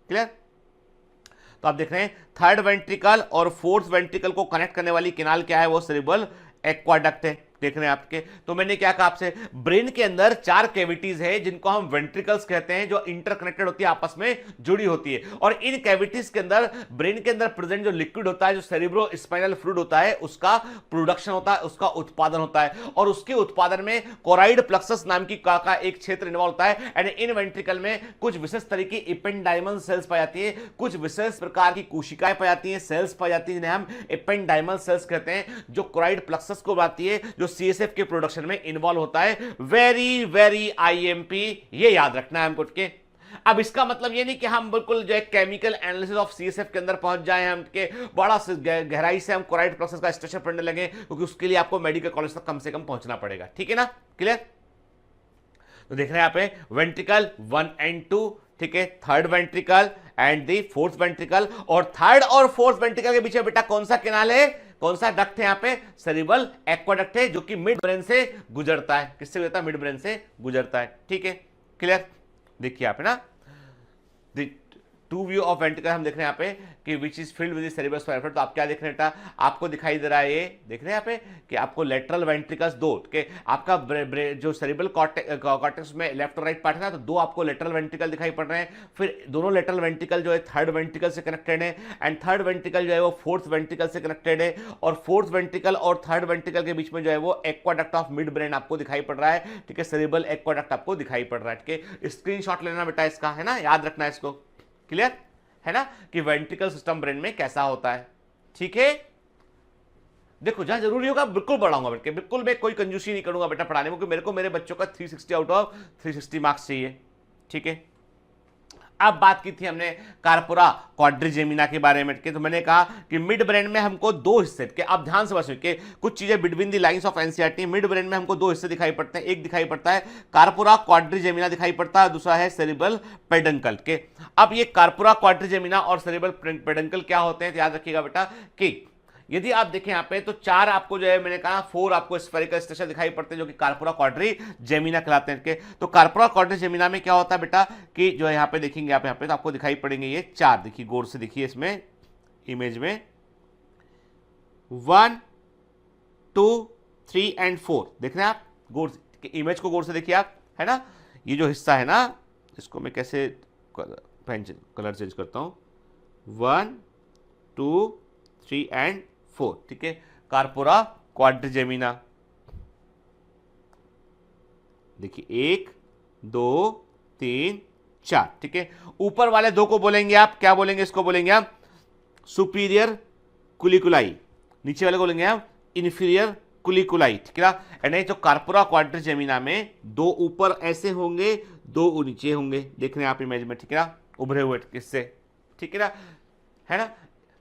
S2: क्लियर। तो आप देख रहे हैं थर्ड वेंट्रिकल और फोर्थ वेंट्रिकल को कनेक्ट करने वाली कैनाल क्या है, वो सेरेब्रल एक्वाडक्ट है। देख रहे हैं आपके, तो मैंने क्या कहा आपसे, ब्रेन के अंदर 4 कैविटीज है जिनको हम वेंट्रिकल्स कहते हैं, जो इंटरकनेक्टेड होती है, आपस में जुड़ी होती है। और इन कैविटीज के अंदर ब्रेन के अंदर प्रेजेंट जो लिक्विड होता है, जो सेरिब्रो स्पाइनल फ्लूइड होता है, उसका प्रोडक्शन होता है, उसका उत्पादन होता है। और उसके उत्पादन में कोराइड प्लक्सस नाम की का एक क्षेत्र इन्वॉल्व होता है। एंड इन वेंट्रिकल में कुछ विशेष तरह की एपेंडाइमल सेल्स पाई जाती है, कुछ विशेष प्रकार की कोशिकाएं पाई जाती हैं, सेल्स पाई जाती हैं, जिन्हें हम एपेंडाइमल सेल्स कहते हैं, जो कोराइड प्लक्सस को बनाती है, जो सीएसएफ के प्रोडक्शन में इन्वॉल्व होता है। वेरी वेरी आईएमपी, ये याद रखना है हमको के। अब इसका मतलब ये नहीं कि हम बिल्कुल जो है केमिकल एनालिसिस ऑफ सीएसएफ के अंदर पहुंच जाए, हम के बड़ा गहराई से हम कोराइड प्रोसेस का स्ट्रक्चर पढ़ने लगे, क्योंकि उसके लिए आपको मेडिकल कॉलेज तक कम से कम पहुंचना पड़ेगा। ठीक है ना, क्लियर। तो देख रहे हैं यहाँ पे वेंट्रिकल 1 और 2, ठीक है, third ventricle and the fourth ventricle, और थर्ड और फोर्थ वेंट्रिकल के बीच में बेटा कौन सा कैनाल है, कौन सा डक्ट है यहाँ पे, सेरिब्रल एक्वाडक्ट है, जो कि मिड ब्रेन से गुजरता है। किससे गुजरता है, मिड ब्रेन से गुजरता है। ठीक है, क्लियर। देखिए यहाँ पे ना टू व्यू ऑफ वेंट्रिकल हम देख रहे हैं यहाँ पे कि which is filled with cerebral spinal fluid. तो आप क्या देख रहे हैं बेटा, आपको दिखाई दे रहा है, ये देख रहे हैं यहाँ पे कि आपको लेटरल वेंट्रिकल्स दो, के आपका जो सेरिब्रल कॉर्टेक्स में लेफ्ट और राइट पार्ट है ना, तो दो आपको लेटरल वेंट्रिकल दिखाई पड़ रहे हैं। फिर दोनों लेटरल वेंट्रिकल जो है थर्ड वेंट्रिकल से कनेक्टेड है, एंड थर्ड वेंट्रिकल जो है वो फोर्थ वेंट्रिकल से कनेक्टेड है, और फोर्थ वेंट्रिकल और थर्ड वेंट्रिकल के बीच में जो है वो एक्वाडक्ट ऑफ मिड ब्रेन आपको दिखाई पड़ रहा है। ठीक है, सेरिब्रल एक्वाडक्ट आपको दिखाई पड़ रहा है। ठीक है, स्क्रीनशॉट लेना बेटा इसका, है ना, याद रखना इसको, क्लियर है ना, कि वेंट्रिकल सिस्टम ब्रेन में कैसा होता है। ठीक है, देखो जहां जरूरी होगा बिल्कुल पढ़ाऊंगा बेटे, बिल्कुल मैं कोई कंजूसी नहीं करूंगा बेटा पढ़ाने में, क्योंकि मेरे को मेरे बच्चों का 360 आउट ऑफ 360 मार्क्स चाहिए। ठीक है, अब बात की थी हमने कार्पोरा क्वाड्रिजेमिना के बारे में, तो मैंने कहा कि मिड ब्रेन में हमको दो हिस्से के, आप ध्यान से बस के कुछ चीजें between the lines of NCERT, mid brain में हमको दो हिस्से दिखाई पड़ते हैं। एक दिखाई पड़ता है कार्पोरा क्वाड्रिजेमिना दिखाई पड़ता है, दूसरा है सेरिब्रल पेडंकल के। अब ये कार्पोरा क्वाड्रिजेमिना और सेरिब्रल पेडंकल क्या होते हैं, तो याद रखिएगा बेटा कि यदि आप देखें यहाँ पे तो चार आपको जो है मैंने कहा फोर आपको स्फेरिकल स्ट्रक्चर दिखाई पड़ते हैं, जो कि कार्पोरा क्वाड्रिजेमिना कहलाते हैं के। तो कार्पोरा क्वाड्रिजेमिना में क्या होता है बेटा कि जो है यहाँ पे देखेंगे आप, यहाँ पे तो आपको दिखाई पड़ेंगे ये चार, देखिए गौर से देखिए इसमें इमेज में 1 2 3 एंड 4 देख रहे हैं आप, गौर से इमेज को गौर से देखिए आप, है ना। ये जो हिस्सा है ना, इसको मैं कैसे कलर चेंज करता हूं, 1 2 3 एंड 4, ठीक है, कार्पोरा क्वाड्रिजेमिना। देखिए 1 2 3 4, ठीक है। ऊपर वाले दो को बोलेंगे आप, क्या बोलेंगे, इसको बोलेंगे आप सुपीरियर कुलिकुलाई, नीचे वाले को बोलेंगे आप इन्फीरियर कुलिकुलाई, ठीक है ना। एंड तो कार्पोरा क्वाड्रिजेमिना में दो ऊपर ऐसे होंगे, दो नीचे होंगे, देख रहे हैं आप इमेज में, ठीक है ना, उभरे हुए किससे, ठीक है ना, है ना।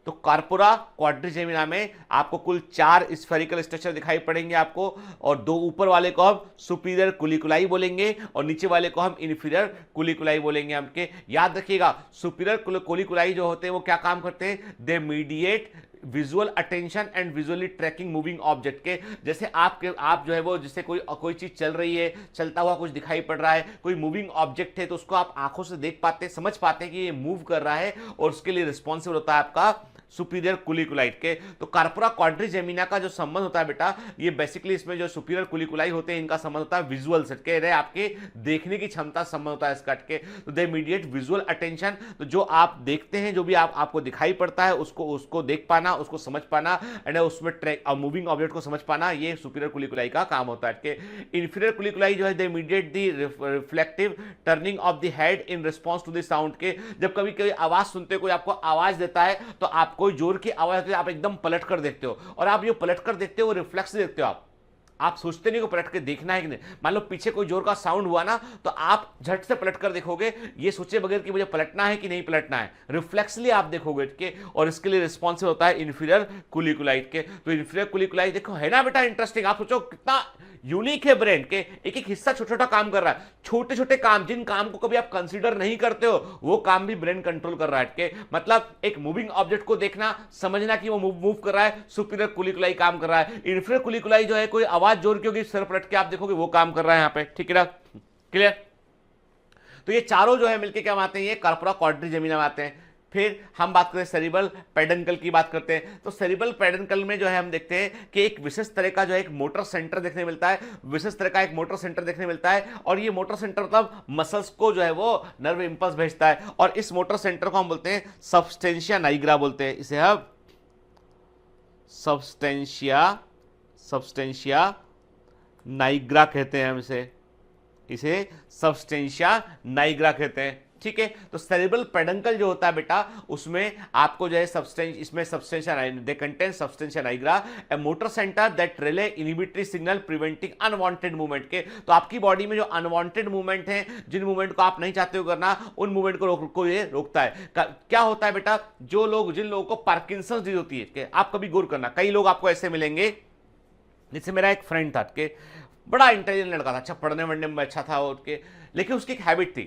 S2: तो कार्पोरा क्वाड्रिजेमिना में आपको कुल 4 स्फेरिकल स्ट्रक्चर दिखाई पड़ेंगे आपको, और दो ऊपर वाले को हम सुपीरियर कुलिकुलाई बोलेंगे और नीचे वाले को हम इन्फीरियर कुलिकुलाई बोलेंगे आपके। याद रखिएगा सुपीरियर कुलिकुलाई जो होते हैं वो क्या काम करते हैं, they mediate visual attention and visually tracking moving object के। जैसे आप जो है वो, जैसे कोई चीज चल रही है, चलता हुआ कुछ दिखाई पड़ रहा है, कोई मूविंग ऑब्जेक्ट है, तो उसको आप आंखों से देख पाते, समझ पाते हैं कि ये मूव कर रहा है, और उसके लिए रिस्पॉन्सिबल होता है आपका सुपीरियर कुलिकुलाइट के। तो कार्पोरा क्वाड्रिजेमिना का जो संबंध होता है बेटा, ये बेसिकली इसमें जो सुपीरियर कुलिकुलाई होते हैं इनका संबंध होता है विजुअल से, कह रहे आपके देखने की क्षमता संबंध होता है इसका के। तो दे मीडिएट विजुअल अटेंशन, तो जो आप देखते हैं, जो भी आपको दिखाई पड़ता है उसको देख पाना, उसको समझ पाना, एंड उसमें ट्रैक मूविंग ऑब्जेक्ट को समझ पाना, ये सुपीरियर कुलिकुलाई का काम होता है के। इन्फीरियर कुलिकुलाई जो है they mediate the reflective turning off the head in response to the sound के। जब कभी कोई आवाज सुनते हो, कोई आपको आवाज देता है, तो आपको कोई जोर की आवाज आती है, आप एकदम पलट कर देखते हो, और आप जो पलट कर देखते हो वो रिफ्लेक्स देखते हो, आप सोचते नहीं को पलट के देखना है कि नहीं। मान लो पीछे कोई जोर का साउंड हुआ ना, तो आप झट से पलट कर देखोगे, ये सोचे बगैर कि मुझे पलटना है कि नहीं पलटना है, रिफ्लेक्सली आप देखोगे के, और इसके लिए रिस्पॉन्सिव होता है इन्फीरियर कुलिकुलाइट के। तो इन्फीरियर कुलिकुलाइट देखो है ना बेटा इंटरेस्टिंग, आप सोचो कितना यूनिक है ब्रेन के, एक एक हिस्सा छोटा छोटा काम कर रहा है, छोटे छोटे काम, जिन काम को कभी आप कंसीडर नहीं करते हो वो काम भी ब्रेन कंट्रोल कर रहा है के। मतलब एक मूविंग ऑब्जेक्ट को देखना, समझना कि वो मूव कर रहा है, सुपीरियर कुलिकुलाई काम कर रहा है। इन्फीरियर कुलिकुलाई जो है कोई आवाज जोर की होगी, सर पलट के आप देखोगे वो काम कर रहा है यहाँ पे, ठीक है ना, क्लियर। तो ये चारों जो है मिलके क्या आते हैं, ये कार्पोरा क्वाड्रिजेमिना में आते हैं। फिर हम बात करें सेरिब्रल पेडंकल की बात करते हैं, तो सेरिब्रल पेडंकल में जो है हम देखते हैं कि एक विशेष तरह का जो है एक मोटर सेंटर देखने मिलता है, विशेष तरह का एक मोटर सेंटर देखने मिलता है, और ये मोटर सेंटर मतलब मसल्स को जो है वो नर्व इंपल्स भेजता है, और इस मोटर सेंटर को हम बोलते हैं सबस्टेंशिया नाइग्रा बोलते हैं, इसे हम सबस्टेंशिया नाइग्रा कहते हैं, हम इसे सबस्टेंशिया नाइग्रा कहते हैं, ठीक है। तो सेरिब्रल पेडंकल जो होता है बेटा, उसमें आपको जो है substantia they contain substantia nigra, a motor centre that relay inhibitory signal preventing unwanted movement के। तो आपकी बॉडी में जो अनवांटेड मूवमेंट है, जिन मूवमेंट को आप नहीं चाहते हो करना, उन मूवमेंट को ये रोकता है। क्या होता है बेटा, जिन लोगों को पार्किंसंस डिजीज होती है, आप कभी गौर करना, कई लोग आपको ऐसे मिलेंगे, जैसे मेरा एक फ्रेंड था के, बड़ा इंटेलिजेंट लड़का था, अच्छा पढ़ने वढ़ने में अच्छा था, लेकिन उसकी एक हैबिट थी,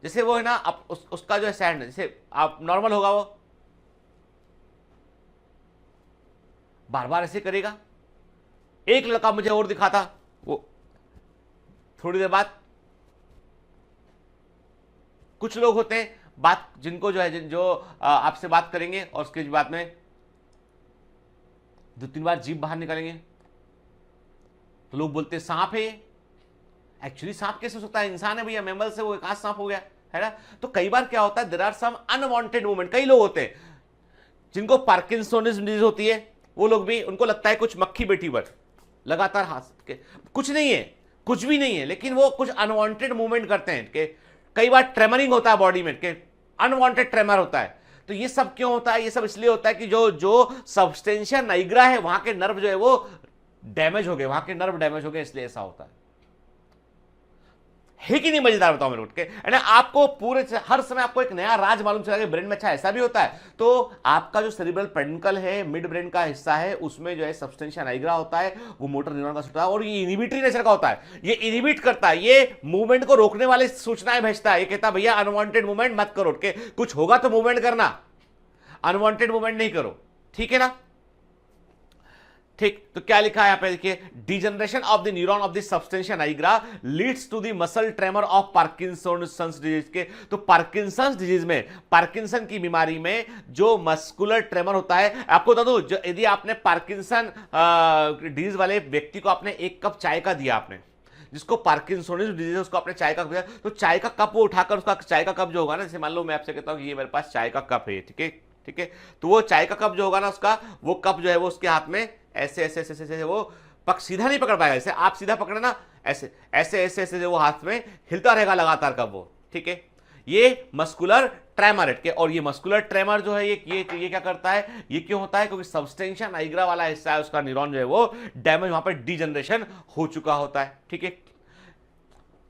S2: जैसे वो है ना, आप उसका जो है सैंड, जैसे आप नॉर्मल होगा, वो बार बार ऐसे करेगा। एक लड़का मुझे और दिखा था, वो थोड़ी देर बाद, कुछ लोग होते हैं बात जिनको जो है जो आपसे बात करेंगे और उसके बाद में 2-3 बार जीभ बाहर निकालेंगे तो लोग बोलते हैं सांप है। एक्चुअली सांप कैसे हो सकता है, इंसान है भैया, मैमल से वो एक आध सांप हो गया है ना। तो कई बार क्या होता है, there are some unwanted movement. कई लोग होते हैं जिनको पार्किंसोनिज्म डिजीज होती है, वो लोग भी, उनको लगता है कुछ मक्खी बैठी पर लगातार हाथ के, कुछ नहीं है, कुछ भी नहीं है, लेकिन वो कुछ अनवांटेड मूवमेंट करते हैं कि कई बार ट्रेमरिंग होता है बॉडी में, कि अनवांटेड ट्रेमर होता है। तो ये सब क्यों होता है? ये सब इसलिए होता है कि जो सबस्टेंशिया नाइग्रा है, वहां के नर्व जो है वो डैमेज हो गए, वहां के नर्व डैमेज हो गए, इसलिए ऐसा होता है कि नहीं? मजेदार बताओ मेरे उठ के, है ना। आपको पूरे हर समय आपको एक नया राज मालूम चला कि ब्रेन में अच्छा ऐसा भी होता है। तो आपका जो सेरिब्रल पेडिकल है, मिड ब्रेन का हिस्सा है, उसमें जो है सबस्टेंशिया नाइग्रा होता है, वो मोटर न्यूरॉन का होता है, और ये इनहिबिटरी नेचर का होता है। ये इनहिबिट करता है, ये मूवमेंट को रोकने वाले सूचनाएं भेजता है। ये कहता है भैया अनवांटेड मूवमेंट मत करो, के कुछ होगा तो मूवमेंट करना, अनवांटेड मूवमेंट नहीं करो, ठीक है ना। ठीक, तो क्या लिखा है यहां पे देखिए, degeneration of the neuron of the substantia nigra leads to the muscle tremor of Parkinson's disease के। तो पार्किंसंस डिजीज में, पार्किंसन की बीमारी में जो मस्कुलर ट्रेमर होता है, आपको बता दूं, यदि आपने पार्किंसन डिजीज वाले व्यक्ति को आपने 1 कप चाय का दिया, आपने जिसको पार्किंसोनिज्म डिजीज है उसको आपने चाय का दिया, तो चाय का कप वो उठाकर, उसका चाय का कप जो होगा ना, जैसे मान लो मैं आपसे कहता हूं कि ये मेरे पास चाय का कप है, ठीक है, ठीक है, तो वो चाय का कप जो होगा ना, उसका वो कप जो है वो उसके हाथ में ऐसे ऐसे ऐसे ऐसे वो सीधा नहीं पकड़ पाएगा। जैसे आप सीधा पकड़े ना, ऐसे ऐसे ऐसे ऐसे वो हाथ में हिलता रहेगा लगातार कब वो, ठीक है। ये मस्कुलर ट्रेमर है। और ये मस्कुलर ट्रेमर जो है ये क्या करता है, ये क्यों होता है? क्योंकि सबस्टेंशिया नाइग्रा वाला हिस्सा है, उसका न्यूरॉन जो है वो डैमेज, वहां पर डिजनरेशन हो चुका होता है, ठीक है।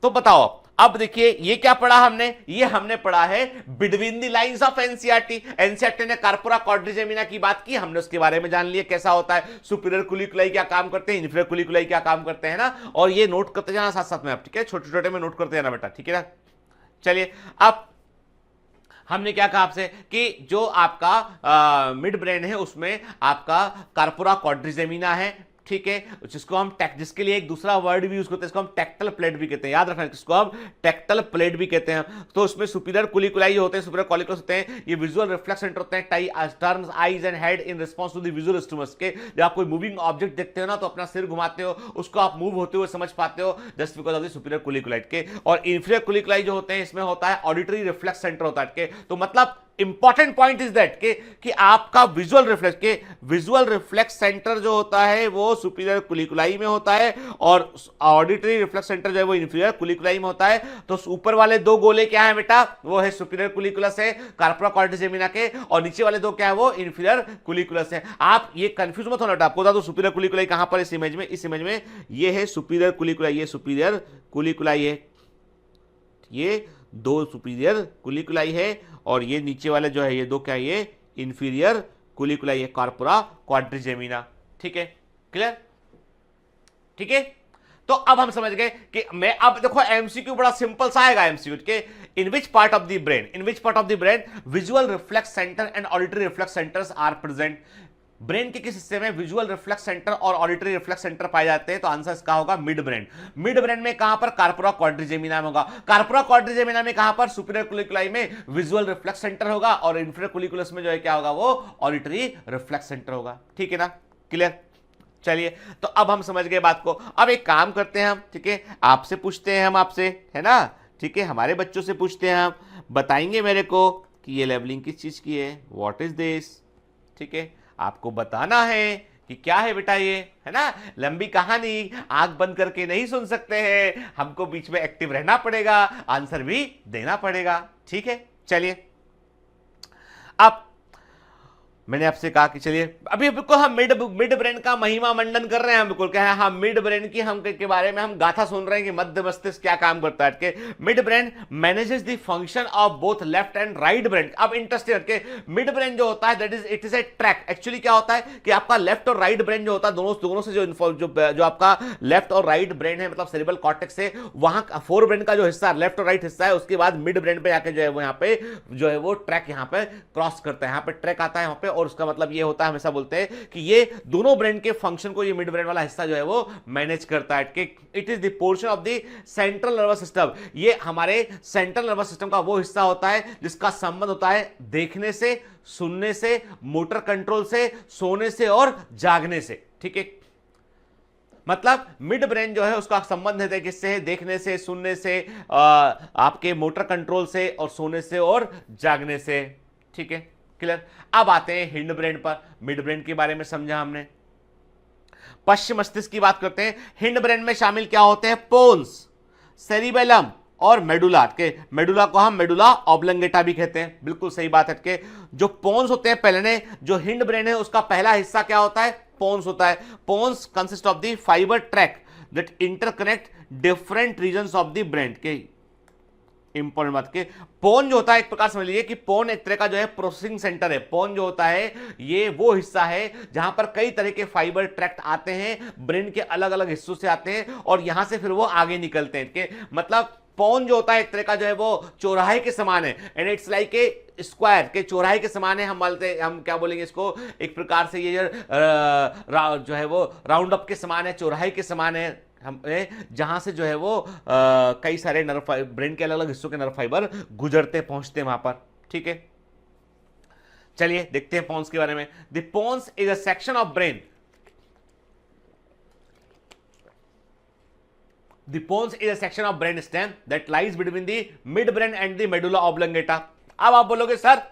S2: तो बताओ, अब देखिए ये क्या पढ़ा हमने, ये हमने पढ़ा है between the lines of NCERT. NCERT ने कार्पोरा क्वाड्रिजेमिना की बात की, हमने उसके बारे में जान लिया कैसा होता है, सुपीरियर कुलिकुलाई क्या काम करते हैं, इन्फीरियर कुलिकुलाई क्या काम करते हैं ना। और ये नोट करते जाना साथ साथ में आप, ठीक है, छोटे छोटे में नोट करते जाना बेटा, ठीक है ना। चलिए, अब हमने क्या कहा आपसे कि जो आपका मिड ब्रेन है उसमें आपका कार्पोरा क्वाड्रिजेमिना है, ठीक है, जिसको हम जिसके लिए एक दूसरा वर्ड भी यूज करते हैं, इसको हम टेक्टल प्लेट भी कहते हैं, याद रखना, इसको हम टेक्टल प्लेट भी कहते हैं। तो उसमें सुपीरियर कुलिकुलाई होते हैं, सुपीरियर कॉलिकल्स होते हैं, ये विजुअल रिफ्लेक्स सेंटर होते हैं, turns eyes and head in response to the visual stimulus के। जब आप कोई मूविंग ऑब्जेक्ट देखते हो ना, तो अपना सिर घुमाते हो, उसको आप मूव होते हुए समझ पाते हो, just because of the superior colliculi के। और इंफीरियर कुलिकुलाई जो होते हैं, इसमें होता है ऑडिटरी रिफ्लेक्स सेंटर होता है के। तो मतलब इंपॉर्टेंट पॉइंट इज दैट कि आपका विजुअल रिफ्लेक्स सेंटर जो होता है वो सुपीरियर कुलिकुलाई में होता है, और ऑडिटरी रिफ्लेक्स सेंटर जो है वो इंफीरियर कुलिकुलाई में होता है। तो ऊपर वाले 2 गोले क्या है बेटा, वो है सुपीरियर कुलिकुलस है कार्पोरा क्वाड्रिजेमिना के, और नीचे वाले 2 क्या है, वो इंफीरियर कुलिकुलस है। आप ये कंफ्यूज मत होना बेटा, आपको बता दो सुपीरियर कुलिकुलाई कहां पर, इस इमेज में ये है सुपीरियर कुलिकुलाई, ये सुपीरियर कुलिकुलाई है, ये 2 सुपीरियर कुलिकुलाई है, और ये नीचे वाले जो है ये 2 क्या है, ये इंफीरियर कुलिकुलाई है, कार्पोरा क्वाड्रिजेमिना, ठीक है, क्लियर, ठीक है। तो अब हम समझ गए कि मैं, अब देखो एमसीक्यू बड़ा सिंपल सा आएगा एमसीक्यू के, in which part of the brain visual reflex center and auditory reflex centers are present. Brain के किस हिस्से में विजुअल रिफ्लेक्स सेंटर और ऑडिटरी रिफ्लेक्स सेंटर पाए जाते हैं? तो आंसर इसका होगा मिड ब्रेन। मिड ब्रेन में कहां पर? कार्पोरा क्वाड्रिजेमिना में होगा। कार्पोरा क्वाड्रिजेमिना में कहां पर? सुपीरियर कुलिकुलाई में विजुअल रिफ्लेक्स सेंटर होगा, और इंफीरियर कुलिकुलस में जो है क्या होगा, वो ऑडिटरी रिफ्लेक्स सेंटर होगा, ठीक है ना, क्लियर। चलिए, तो अब हम समझ गए बात को। अब एक काम करते हैं हम, ठीक है, आपसे पूछते हैं हम, आपसे, है ना, ठीक है, हमारे बच्चों से पूछते हैं हम, बताएंगे मेरे को कि ये लेबलिंग किस चीज की है, व्हाट इज दिस, ठीक है, आपको बताना है कि क्या है बेटा ये, है ना। लंबी कहानी आंख बंद करके नहीं सुन सकते हैं, हमको बीच में एक्टिव रहना पड़ेगा, आंसर भी देना पड़ेगा, ठीक है। चलिए, अब मैंने आपसे कहा कि चलिए अभी बिल्कुल हम मिड ब्रेन का महिमा मंडन कर रहे हैं, हम बिल्कुल क्या है, हाँ मिड ब्रेन की हम के बारे में हम गाथा सुन रहे हैं कि मध्य मस्तिष्क क्या काम करता है के mid brain manages the function of both left and right brain. अब इंटरेस्टिंग के मिड ब्रेन जो होता है that is it is A track. Actually क्या होता है कि आपका लेफ्ट और राइट ब्रेन जो होता है दोनों से जो आपका लेफ्ट और राइट ब्रेन है मतलब सेरिब्रल कॉर्टेक्स से वहां फोर ब्रेन का जो हिस्सा लेफ्ट और राइट हिस्सा है उसके बाद मिड ब्रेन पे जाके जो है वो यहाँ पे जो है वो ट्रैक यहाँ पे क्रॉस करता है, यहाँ पे ट्रैक आता है यहाँ पे, और उसका मतलब ये होता है हमेशा बोलते हैं कि ये दोनों ब्रेन के फंक्शन को ये मिड ब्रेन वाला हिस्सा जो है वो मैनेज करता है कि it is the portion of the central nervous system. ये हमारे सेंट्रल नर्वस सिस्टम का वो हिस्सा होता है जिसका संबंध होता है देखने से, सुनने से, मोटर कंट्रोल से, सोने से और जागने से। ठीक है, मतलब मिड ब्रेन जो है उसका संबंध है किससे है, देखने से, सुनने से, आपके मोटर कंट्रोल से और सोने से और जागने से। ठीक है, क्लियर। अब आते हैं हिंड ब्रेन पर। मिड ब्रेन के बारे में समझा हमने, पश्चिम मस्तिष्क की बात करते हैं। हिंड ब्रेन में शामिल क्या होते हैं, पोन्स, सेरिबेलम और मेडुला के। मेडुला को हम मेडुला ऑब्लंगेटा भी कहते हैं, बिल्कुल सही बात है के। जो पोन्स होते हैं पहले ने जो हिंड ब्रेन है उसका पहला हिस्सा क्या होता है, पोन्स होता है। Pons consist of the fibre track that interconnect different regions of the brain के। इंपॉर्टेंट बात के पोन जो होता है एक प्रकार समझ लीजिए कि पोन एक तरह का जो है प्रोसेसिंग सेंटर है। पोन जो होता है ये वो हिस्सा है जहां पर कई तरह के फाइबर ट्रैक्ट आते हैं, ब्रेन के अलग अलग हिस्सों से आते हैं और यहां से फिर वो आगे निकलते हैं के। मतलब पोन जो होता है एक तरह का जो है वो चौराहे के समान है, and it's like a square के चौराहे के समान है। हम क्या बोलेंगे इसको, एक प्रकार से ये जो है वो राउंड अप के समान है, चौराहे के समान है हम जहां से जो है वो कई सारे नर्व ब्रेन के अलग अलग हिस्सों के नर्व फाइबर गुजरते पहुंचते वहां पर। ठीक है, चलिए देखते हैं पोन्स के बारे में। The pons is a section of brain, the pons is a section of brain stem that lies between the midbrain and the medulla oblongata। अब आप बोलोगे सर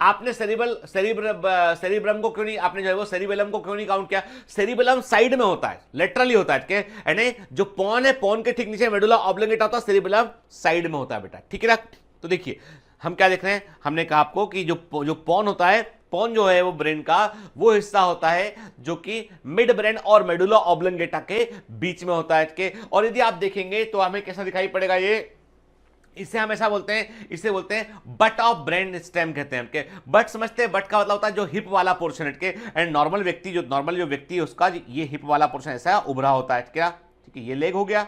S2: आपने सेरिब्रम को क्यों नहीं, आपने जो है वो सेरिबेलम को क्यों नहीं काउंट किया। सेरिबेलम साइड में होता है, लेटरली होता है, यानी जो पोन है पोन के ठीक नीचे मेडुला ऑब्लंगेटा होता है, सेरिबेलम साइड में होता है बेटा। ठीक है ना, तो देखिए हम क्या देख रहे हैं, हमने कहा आपको कि जो पोन होता है, पोन जो है वो ब्रेन का वो हिस्सा होता है जो कि मिड ब्रेन और मेडुला ऑब्लंगेटा के बीच में होता है। और यदि आप देखेंगे तो हमें कैसा दिखाई पड़ेगा, ये इसे हम ऐसा बोलते हैं, इसे बोलते हैं बट ऑफ ब्रेन स्टेम कहते हैं। बट समझते हैं, बट का मतलब होता है जो हिप वाला पोर्शन है। एंड नॉर्मल व्यक्ति है उसका ये हिप वाला पोर्शन ऐसा उभरा होता है क्या। ठीक है, ये लेग हो गया।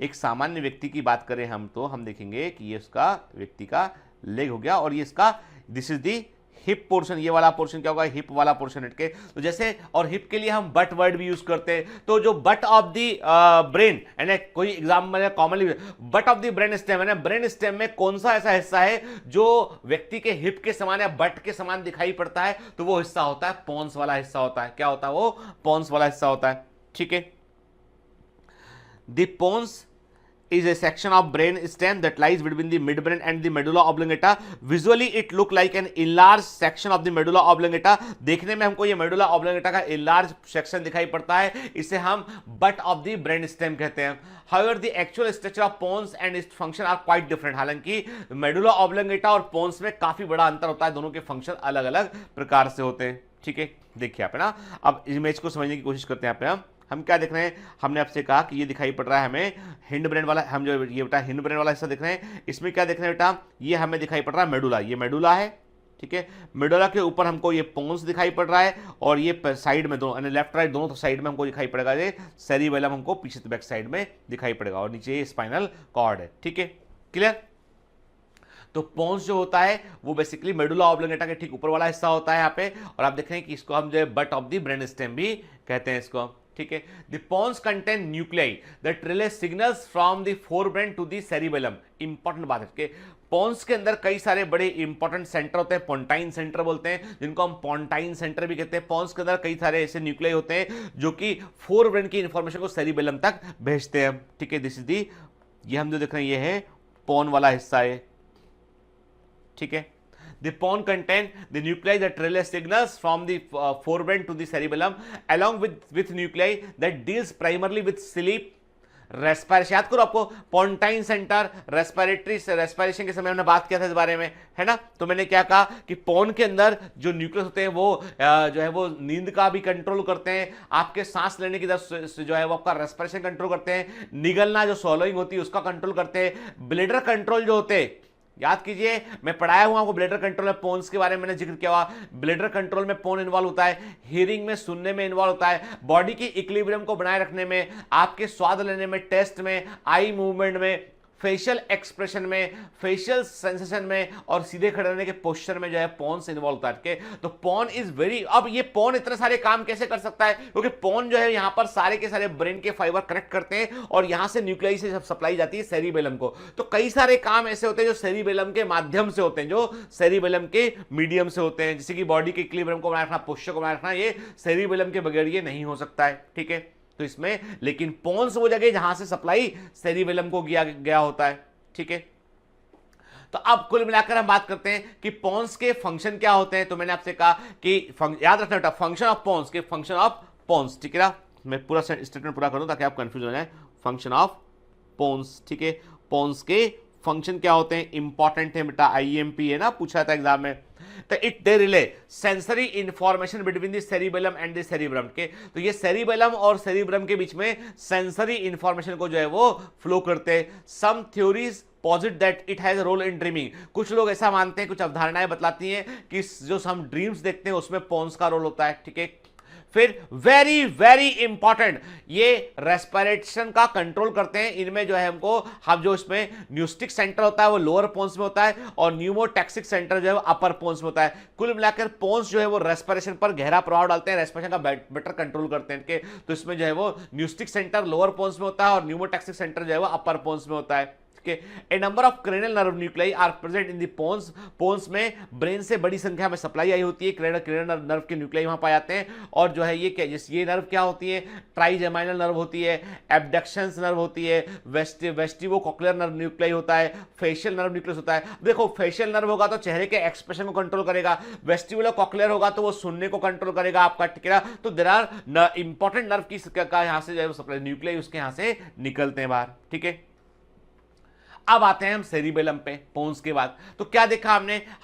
S2: एक सामान्य व्यक्ति की बात करें हम तो हम देखेंगे कि ये उसका व्यक्ति का लेग हो गया और ये इसका this is the hip portion. ये वाला पोर्शन क्या होगा, हिप वाला पोर्शन हटके। तो जैसे और हिप के लिए हम बट वर्ड भी यूज करते हैं, तो जो बट ऑफ द ब्रेन यानी कोई example commonly but of the brain stem है ना, ब्रेन स्टेम में कौन सा ऐसा हिस्सा है जो व्यक्ति के हिप के समान या बट के समान दिखाई पड़ता है, तो वो हिस्सा होता है पोन्स वाला हिस्सा होता है। क्या होता है वो, पोन्स वाला हिस्सा होता है। ठीक है, the pons is a section of brain stem that lies between the midbrain and the medulla oblongata. Visually it look like an enlarged section of the medulla oblongata। देखने में हमको ये medulla oblongata का enlarged section दिखाई पड़ता है, इसे हम butt of the brain stem कहते हैं। However the actual structure of pons and its function are quite different। हालांकि medulla oblongata और pons में काफी बड़ा अंतर होता है, दोनों के फंक्शन अलग अलग प्रकार से होते हैं। ठीक है, देखिए आप है ना, अब इमेज को समझने की कोशिश करते हैं यहाँ पे। हम क्या देख रहे हैं, हमने आपसे कहा कि ये दिखाई पड़ रहा है हमें हिंड ब्रेन वाला, हम जो ये बेटा हिंड ब्रेन वाला हिस्सा देख रहे हैं, इसमें क्या देख रहे हैं बेटा, ये हमें दिखाई पड़ रहा है मेडुला, ये मेडुला है। ठीक है, मेडुला के ऊपर हमको ये पोन्स दिखाई पड़ रहा है और ये साइड में दोनों लेफ्ट राइट दोनों साइड में हमको दिखाई पड़ेगा, ये सेरिबेलम हमको पीछे बैक साइड में दिखाई पड़ेगा और नीचे ये स्पाइनल कॉर्ड है। ठीक है, क्लियर। तो पोन्स जो होता है वो बेसिकली मेडुला ऑब्लंगेटा के ठीक ऊपर वाला हिस्सा होता है यहाँ पे, और आप देख रहे हैं कि इसको हम जो है but of the brain stem भी कहते हैं इसको। ठीक है, the pons contain nuclei that relay signals from the forebrain to the cerebellum. Important बात है कि पोन्स के अंदर कई सारे बड़े इंपॉर्टेंट सेंटर होते हैं, पोंटाइन सेंटर बोलते हैं, जिनको हम पोंटाइन सेंटर भी कहते हैं। पोन्स के अंदर कई सारे ऐसे न्यूक्लियाई होते हैं जो कि फोरब्रेन की इंफॉर्मेशन को सेरिबेलम तक भेजते हैं। ठीक है, दिस इज दी, ये हम जो देख रहे हैं ये है पोन वाला हिस्सा है। ठीक है, the pon contain the nuclei that relay signals from the forebrain to the cerebellum along with nuclei that deals primarily with sleep, respiration याद करो, आपको पोंटाइन सेंटर रेस्पिरेशन के समय हमने बात किया था इस बारे में, है ना। तो मैंने क्या कहा कि पोन के अंदर जो न्यूक्लियस होते हैं वो जो है वो नींद का भी कंट्रोल करते हैं, आपके सांस लेने की दर से जो है वो आपका रेस्पिरेशन कंट्रोल करते हैं, निगलना जो swallowing होती है उसका कंट्रोल करते हैं, ब्लैडर कंट्रोल जो होते हैं, याद कीजिए मैं पढ़ाया हूं आपको ब्लैडर कंट्रोल में पोन्स के बारे में मैंने जिक्र किया हुआ, ब्लैडर कंट्रोल में पोन इन्वॉल्व होता है, हियरिंग में सुनने में इन्वॉल्व होता है, बॉडी की इक्विलिब्रियम को बनाए रखने में, आपके स्वाद लेने में, टेस्ट में, आई मूवमेंट में, फेशियल एक्सप्रेशन में, फेशियल सेंसेशन में और सीधे खड़े रहने के पोस्चर में जो है पॉन्स इन्वॉल्व होता है। तो पॉन इज वेरी, अब ये पॉन इतने सारे काम कैसे कर सकता है, क्योंकि पॉन जो है यहां पर सारे के सारे ब्रेन के फाइबर कनेक्ट करते हैं और यहां से न्यूक्लियाई से सप्लाई जाती है सेरिबेलम को। तो कई सारे काम ऐसे होते हैं जो सेरिबेलम के माध्यम से होते हैं, जो सेरिबेलम के मीडियम से होते हैं, जैसे कि बॉडी के इक्विलिब्रियम को बनाए रखना, पोस्चर को बनाए रखना, ये सेरिबेलम के बगैर ये नहीं हो सकता है, ठीक है। तो इसमें लेकिन पॉन्स वो जगह जहां से सप्लाई सेरिबेलम को गया होता है, ठीक है। तो अब कुल मिलाकर हम बात करते हैं कि पॉन्स के फंक्शन क्या होते हैं। तो मैंने आपसे कहा कि याद रखना बेटा, फंक्शन ऑफ पॉन्स के फंक्शन ऑफ पॉन्स, ठीक है ना। मैं पूरा स्टेटमेंट पूरा करूं ताकि आप कंफ्यूज हो जाए। फंक्शन ऑफ पॉन्स, ठीक है, पॉन्स के फंक्शन क्या होते हैं, इंपॉर्टेंट है बेटा, आईएमपी है ना, पूछा था एग्जाम में। तो it they relay sensory information between the cerebellum and the cerebrum के, तो ये सेरिबेलम और सेरिब्रम के बीच में सेंसरी इंफॉर्मेशन को जो है वो फ्लो करते हैं। Some theories posit that it has a role in dreaming, कुछ लोग ऐसा मानते हैं, कुछ अवधारणाएं बतलाती हैं कि जो हम ड्रीम्स देखते हैं उसमें पॉन्स का रोल होता है, ठीक है। फिर वेरी वेरी इंपॉर्टेंट, ये रेस्पिरेशन का कंट्रोल करते हैं, इनमें जो है हमको, हम जो इसमें न्यूस्टिक सेंटर होता है वो लोअर पोन्स में होता है और न्यूमोटैक्सिक सेंटर जो है वो अपर पोन्स में होता है। कुल मिलाकर पोन्स जो है वो रेस्पिरेशन पर गहरा प्रभाव डालते हैं, रेस्पिरेशन का बेटर कंट्रोल करते हैं इनके। तो इसमें जो है वो न्यूस्टिक सेंटर लोअर पोन्स में होता है और न्यूमोटैक्सिक सेंटर जो है वो अपर पोन्स में होता है। A number of cranial nerve nuclei are present in the pons, pons में ब्रेन से बड़ी संख्या में सप्लाई आई होती है, क्रेनियल नर्व के न्यूक्लियाई वहां पाए जाते हैं। और जो है ये क्या, ये नर्व क्या होती है, ट्राइजेमाइनल नर्व होती है, एब्डक्शंस नर्व होती है, वेस्टिबो कॉक्लियर नर्व न्यूक्लियाई होता है, फेशियल नर्व न्यूक्लियस होता है। देखो फेशियल नर्व होगा तो चेहरे के एक्सप्रेशन को कंट्रोल करेगा, वेस्टिबुलर कॉक्लियर होगा तो वो सुनने को कंट्रोल करेगा आपका, ठीक है। तो देयर आर इंपॉर्टेंट नर्व की यहां से जो है सप्लाई न्यूक्लियाई उसके यहां से निकलते हैं बाहर, ठीक है। अब आते हैं हम सेरिबेलम पे, पोन्स के बाद। तो क्या देखा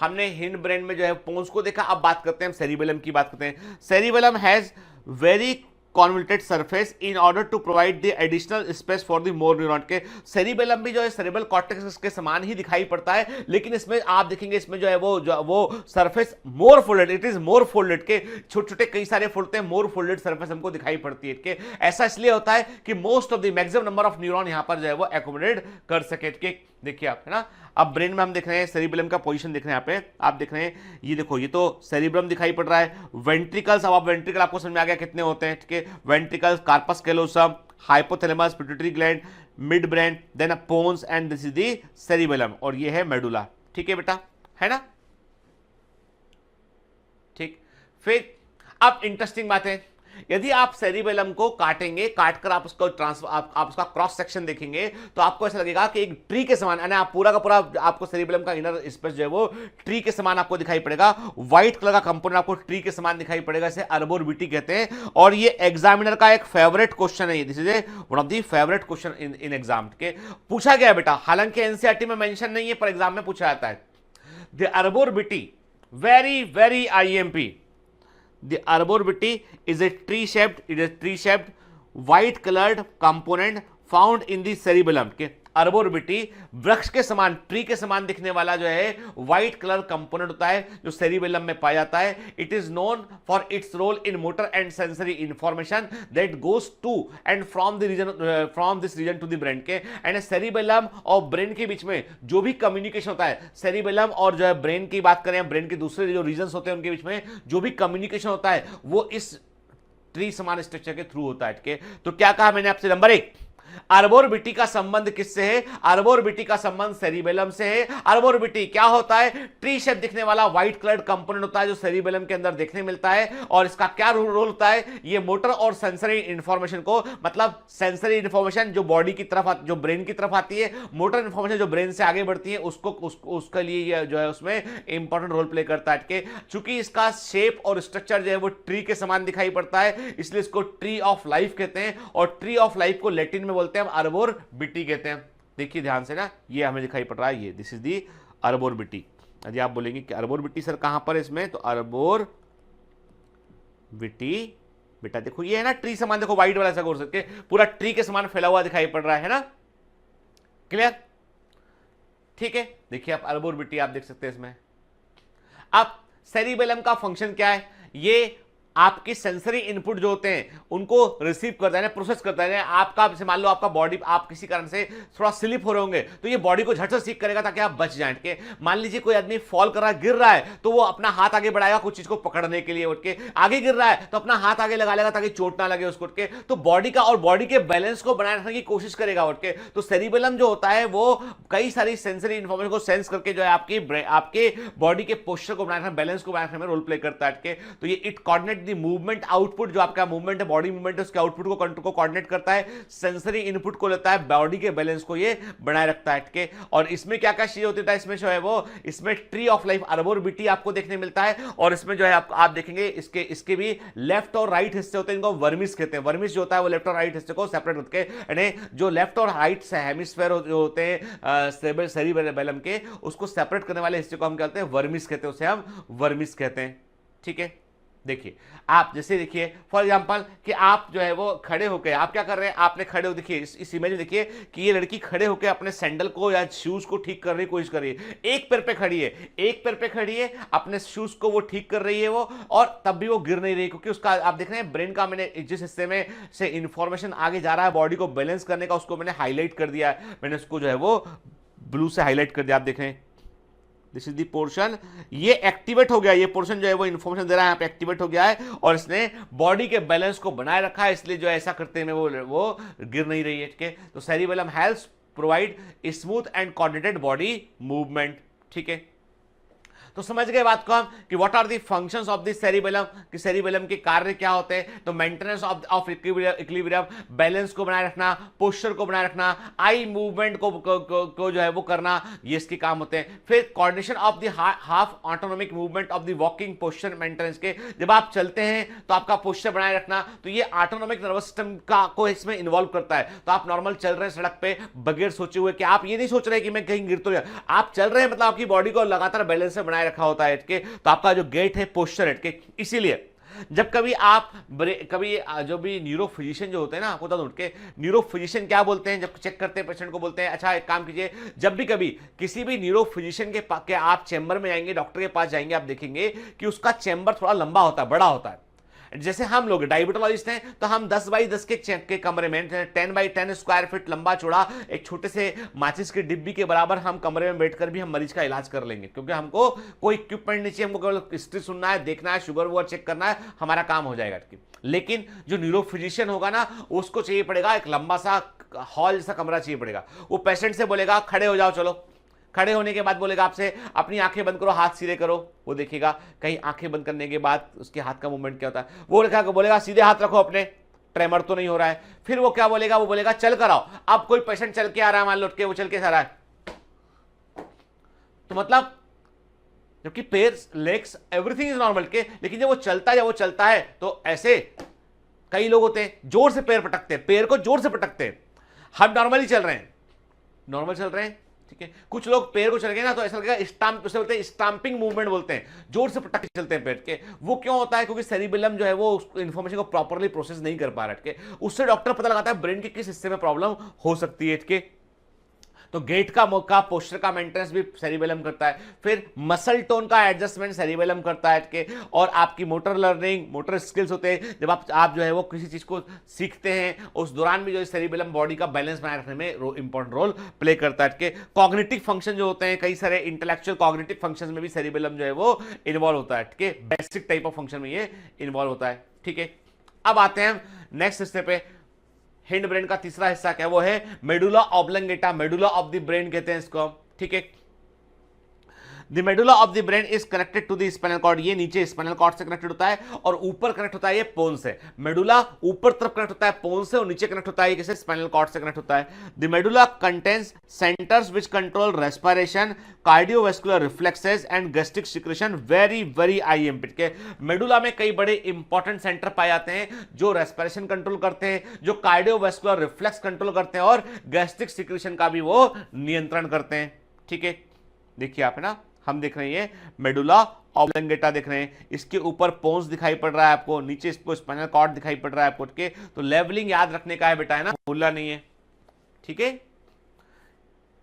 S2: हमने हिंड ब्रेन में जो है पोन्स को देखा। अब बात करते हैं हम सेरिबेलम की बात करते हैं। Cerebellum has very convoluted surface in order to provide the additional space for the more neuron के। सेरिबेलम भी जो है सेरेब्रल कॉर्टेक्स के समान ही दिखाई पड़ता है, लेकिन इसमें आप देखेंगे इसमें जो है वो surface more folded, it is more folded के, छोटे छोटे कई सारे फोल्ड हैं, मोर फोल्डेड सरफेस हमको दिखाई पड़ती है के। ऐसा इसलिए होता है कि most of the maximum number of neuron यहां पर जो है वो एकोमोडेट कर सके के। देखिए आप, है ना। अब ब्रेन में हम देख रहे हैं सेरिबेलम का पोजीशन देख रहे हैं, यहाँ पे आप देख रहे हैं, ये देखो ये तो सेरिब्रम दिखाई पड़ रहा है। वेंट्रिकल्स, अब आप वेंट्रिकल आपको समझ में आ गया कितने होते हैं, ठीक है। Ventricles, corpus callosum, hypothalamus, pituitary gland, mid brain, then pons and this is the cerebellum, और ये है मेडुला, ठीक है बेटा, है ना, ठीक। फिर अब इंटरेस्टिंग बात है, यदि आप सेरिबेलम को काटेंगे, काटकर आप उसको आप उसका क्रॉस सेक्शन देखेंगे तो आपको ऐसा लगेगा कि एक ट्री के समान, यानी आप पूरा का पूरा आपको सेरिबेलम का इनर स्पेस जो है वो ट्री के समान आपको दिखाई पड़ेगा। व्हाइट कलर का कंपोनेंट आपको ट्री के समान दिखाई पड़ेगा, इसे अर्बोरबिटी कहते हैं। और ये एग्जामिनर का एक फेवरेट क्वेश्चन है, this is one of the favourite question in exam के, पूछा गया बेटा। हालांकि एनसीईआरटी में मेंशन नहीं है पर एग्जाम में पूछा जाता है। The arbor vitae, very very IMP, the arborvitae is a tree-shaped white colored component found in the cerebellum के। अर्बोरबिटी वृक्ष के समान, ट्री के समान दिखने वाला जो है व्हाइट कलर कंपोनेंट होता है जो सेरिबेलम में पाया जाता है। It is known for its role in motor and sensory information that goes to and from this region to the brain के। एंड सेरिबेलम और ब्रेन के बीच में जो भी कम्युनिकेशन होता है, सेरिबेलम और जो है ब्रेन की बात करें, ब्रेन के दूसरे जो रीजन होते हैं उनके बीच में जो भी कम्युनिकेशन होता है वो इस ट्री समान स्ट्रक्चर के थ्रू होता है। तो क्या कहा मैंने आपसे, नंबर 1, अर्बोरबिटी का संबंध किससे है, अर्बोरबिटी का संबंध सेरिबेलम से है। अर्बोरबिटी क्या होता है, ट्री शेप दिखने वाला व्हाइट कलर कंपोनेंट होता है जो सेरिबेलम के अंदर देखने मिलता है। और इसका क्या रोल होता है, ये मोटर और सेंसरी इंफॉर्मेशन को, मतलब सेंसरी इंफॉर्मेशन जो बॉडी की तरफ, जो ब्रेन की तरफ आती है, मोटर इंफॉर्मेशन जो ब्रेन से आगे बढ़ती है उसको उसके लिए जो है उसमें इंपॉर्टेंट रोल प्ले करता है। चूंकि इसका शेप और स्ट्रक्चर जो है वो ट्री के समान दिखाई पड़ता है, इसलिए इसको ट्री ऑफ लाइफ कहते हैं। और ट्री ऑफ लाइफ को लैटिन में बोलते हैं हम अर्बोरबिटी कहते हैं। देखिए ध्यान से ना, ये हमें दिखाई पड़ रहा है, ये दिस इज दी अर्बोरबिटी। यदि आप बोलेंगे कि अर्बोरबिटी सर कहां पर है इसमें, तो अर्बोरबिटी बेटा देखो ये है ना ट्री समान, देखो व्हाइट वाला ऐसा बोल सकते पूरा ट्री के समान फैला हुआ दिखाई पड़ रहा है ना, क्लियर, ठीक है। देखिए आप अर्बोरबिटी आप देख सकते हैं इसमें। अब सेरिबेलम का फंक्शन क्या है, ये आपकी सेंसरी इनपुट जो होते हैं उनको रिसीव करता है, प्रोसेस करता है। आपका जैसे मान लो आपका बॉडी, आप किसी कारण से थोड़ा स्लिप हो रहे होंगे तो ये बॉडी को झट से सीख करेगा ताकि आप बच जाएं। के मान लीजिए कोई आदमी फॉल कर रहा है, गिर रहा है, तो वो अपना हाथ आगे बढ़ाएगा कुछ चीज को पकड़ने के लिए, उठ के आगे गिर रहा है तो अपना हाथ आगे लगा लेगा ताकि चोट ना लगे उसको, उठ के तो बॉडी का और बॉडी के बैलेंस को बनाए रखने की कोशिश करेगा उठ के। तो सेरिबेलम जो होता है वो कई सारी सेंसरी इंफॉर्मेशन को सेंस करके जो है आपके बॉडी के पोस्चर को बनाए रखने, बैलेंस को बनाए रखने में रोल प्ले करता है। तो ये it coordinate the movement output, जो आपका मूवमेंट है, बॉडी मूवमेंट है, उसके आउटपुट को कोऑर्डिनेट करता है, सेंसरी इनपुट को लेता है, बॉडी के बैलेंस को ये बनाए रखता है। और इसमें क्या क्या चीजें होती है, इसमें जो है वो इसमें ट्री ऑफ लाइफ अर्बोरबिटी आपको देखने मिलता है। और इसमें जो है आप देखेंगे इसके भी लेफ्ट और राइट हिस्से होते हैं, इनको वर्मिस कहते हैं। वर्मिस जो होता है वो लेफ्ट और राइट हिस्से को सेपरेट करके, यानी जो लेफ्ट और राइट हेमिस्फेयर जो होते हैं सेरिबेलम के, उसको सेपरेट करने वाले हिस्से को हम कहते हैं वर्मिस कहते हैं, उसे हम वर्मिस कहते हैं, ठीक है। देखिए आप जैसे देखिए फॉर एग्जांपल कि आप जो है वो खड़े होकर आप क्या कर रहे हैं, आपने खड़े हो, देखिए इस इमेज में देखिए कि ये लड़की खड़े होकर अपने सैंडल को या शूज को ठीक करने की कोशिश कर रही है। एक पैर पे खड़ी है, एक पैर पे खड़ी है, अपने शूज को वो ठीक कर रही है वो, और तब भी वो गिर नहीं रही, क्योंकि उसका आप देख रहे हैं ब्रेन का, मैंने जिस हिस्से में से इंफॉर्मेशन आगे जा रहा है बॉडी को बैलेंस करने का, उसको मैंने हाईलाइट कर दिया है, मैंने उसको जो है वो ब्लू से हाईलाइट कर दिया। आप देख रहे हैं दिस इज द पोर्शन, ये एक्टिवेट हो गया, ये पोर्शन जो है वो इंफॉर्मेशन दे रहा है, यहाँ पे एक्टिवेट हो गया है और इसने बॉडी के बैलेंस को बनाए रखा है, इसलिए जो ऐसा करते हैं वो गिर नहीं रही है, ठीक है। तो cerebellum helps provide smooth and coordinated body movement, ठीक है। तो समझ गए बात को हम कि what are the functions of the cerebellum, कि सेरिबेलम के कार्य क्या होते हैं। तो मेंटेनेंस ऑफ इक्विलिब्रियम, बैलेंस को बनाए रखना, पोस्चर को बनाए रखना, आई मूवमेंट को जो है वो करना, ये इसके काम होते हैं। फिर coordination of the half autonomic movement of the walking posture maintenance के, जब आप चलते हैं तो आपका पोस्चर बनाए रखना, तो ये ऑटोनॉमिक नर्वस सिस्टम को इसमें इन्वॉल्व करता है। तो आप नॉर्मल चल रहे हैं सड़क पे बगैर सोचे हुए, कि आप ये नहीं सोच रहे कि मैं कहीं गिर तो गया, आप चल रहे हैं, मतलब आपकी बॉडी को लगातार बैलेंस से बनाए रखा होता है के, तो आपका जो गेट है पोस्चर है के। इसीलिए जब कभी जो भी न्यूरो फिजिशियन जो होते हैं ना, आपको बता दूं के न्यूरो फिजिशियन क्या बोलते हैं, जब चेक करते हैं पेशेंट को बोलते हैं, अच्छा एक काम कीजिए, जब भी कभी किसी भी न्यूरो फिजिशियन के आप चैम्बर में जाएंगे, डॉक्टर के पास जाएंगे, आप देखेंगे कि उसका चैम्बर थोड़ा लंबा होता है, बड़ा होता है। जैसे हम लोग डायबिटोलॉजिस्ट हैं तो हम 10 बाई 10 के कमरे में 10 बाई 10 स्क्वायर फीट लंबा चौड़ा एक छोटे से माचिस की डिब्बी के बराबर हम कमरे में बैठकर भी हम मरीज का इलाज कर लेंगे, क्योंकि हमको कोई इक्विपमेंट नहीं चाहिए, हमको केवल हिस्ट्री सुनना है, देखना है, शुगर वुगर चेक करना है, हमारा काम हो जाएगा। लेकिन जो न्यूरो फिजिशियन होगा ना, उसको चाहिए पड़ेगा एक लंबा सा हॉल जैसा कमरा चाहिए पड़ेगा। वो पेशेंट से बोलेगा खड़े हो जाओ, चलो खड़े होने के बाद बोलेगा आपसे अपनी आंखें बंद करो, हाथ सीधे करो, वो देखेगा कहीं आंखें बंद करने के बाद उसके हाथ का मूवमेंट क्या होता है, वो बोलेगा सीधे हाथ रखो अपने, ट्रेमर तो नहीं हो रहा है। फिर वो क्या बोलेगा, वो बोलेगा चल कर आओ। अब कोई पेशेंट चल के आ रहा है, मान लो के वो चल के आ रहा है, तो मतलब जबकि पैर लेग्स एवरीथिंग इज नॉर्मल के, लेकिन जब वो चलता है तो ऐसे कई लोग होते हैं जोर से पैर पटकते हैं, पैर को जोर से पटकते हैं। हम नॉर्मली चल रहे हैं, नॉर्मल चल रहे हैं, ठीक है। कुछ लोग पैर को चल गए ना तो ऐसा लगेगा स्टाम्प, उसे बोलते हैं स्टाम्पिंग मूवमेंट बोलते हैं, जोर से पटक के चलते हैं पैर के। वो क्यों होता है, क्योंकि सेरिबेलम जो है वो इन्फॉर्मेशन को प्रॉपर्ली प्रोसेस नहीं कर पा रहा है, उससे डॉक्टर पता लगाता है ब्रेन के किस हिस्से में प्रॉब्लम हो सकती है इसके। तो गेट का पोस्चर का मेंटेनेंस भी सेरिबेलम करता है। फिर मसल टोन का एडजस्टमेंट सेरिबेलम करता है के। और आपकी मोटर लर्निंग, मोटर स्किल्स होते हैं, जब आप जो है वो किसी चीज को सीखते हैं उस दौरान भी जो सेरिबेलम बॉडी का बैलेंस बनाए रखने में इंपॉर्टेंट रोल प्ले करता है के। कॉग्निटिव फंक्शन जो होते हैं, कई सारे इंटेलेक्चुअल कॉग्निटिव फंक्शन में भी सेरिबेलम जो है वो इन्वॉल्व होता है के। बेसिक टाइप ऑफ फंक्शन में ये इन्वॉल्व होता है, ठीक है। अब आते हैं हम नेक्स्ट हिस्से पे। हिंड ब्रेन का तीसरा हिस्सा क्या है, वो है medulla oblongata, medulla of the brain कहते हैं इसको, ठीक है। The medulla of the brain is connected to the spinal cord, ये नीचे स्पाइनल कॉर्ड से कनेक्टेड होता है और ऊपर कनेक्ट होता है ये पोन्स से। मेडुला ऊपर तरफ कनेक्ट होता है पोन्स से और नीचे कनेक्ट होता है किसे, स्पाइनल कॉर्ड से कनेक्ट होता है। The medulla contains centres which control respiration, cardiovascular reflexes and gastric secretion, very very I important के मेडुला में कई बड़े इंपॉर्टेंट सेंटर पाए जाते हैं जो रेस्पिरेशन कंट्रोल करते हैं, जो कार्डियोवैस्कुलर रिफ्लेक्स कंट्रोल करते हैं और गैस्ट्रिक सिक्रेशन का भी वो नियंत्रण करते हैं। ठीक है, देखिए आप है ना, हम देख रहे हैं मेडुला ऑब्लंगेटा देख रहे हैं, इसके ऊपर पोन्स दिखाई पड़ रहा है आपको, नीचे इसको स्पाइनल कॉर्ड दिखाई पड़ रहा है आपको। ठीक है, तो लेवलिंग याद रखने का है बेटा, है ना, भूलना नहीं है। ठीक है,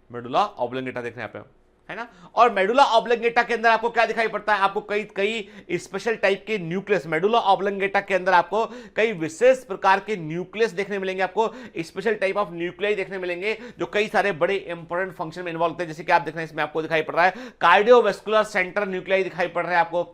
S2: मेडुला ऑब्लंगेटा देख रहे हैं आप, है ना। और मेडुला ऑब्लंगेटा के अंदर आपको क्या दिखाई पड़ता है, आपको कई कई स्पेशल टाइप के न्यूक्लियस, मेडुला ऑब्लंगेटा के अंदर आपको कई विशेष प्रकार के न्यूक्लियस देखने मिलेंगे, आपको स्पेशल टाइप ऑफ न्यूक्लियाई देखने मिलेंगे जो कई सारे बड़े इंपॉर्टेंट फंक्शन में इन्वॉल्व होते हैं। जैसे कि आप देख रहे हैं इसमें आपको दिखाई पड़ रहा है कार्डियोवैस्कुलर सेंटर न्यूक्लियाई दिखाई पड़ रहा है आपको,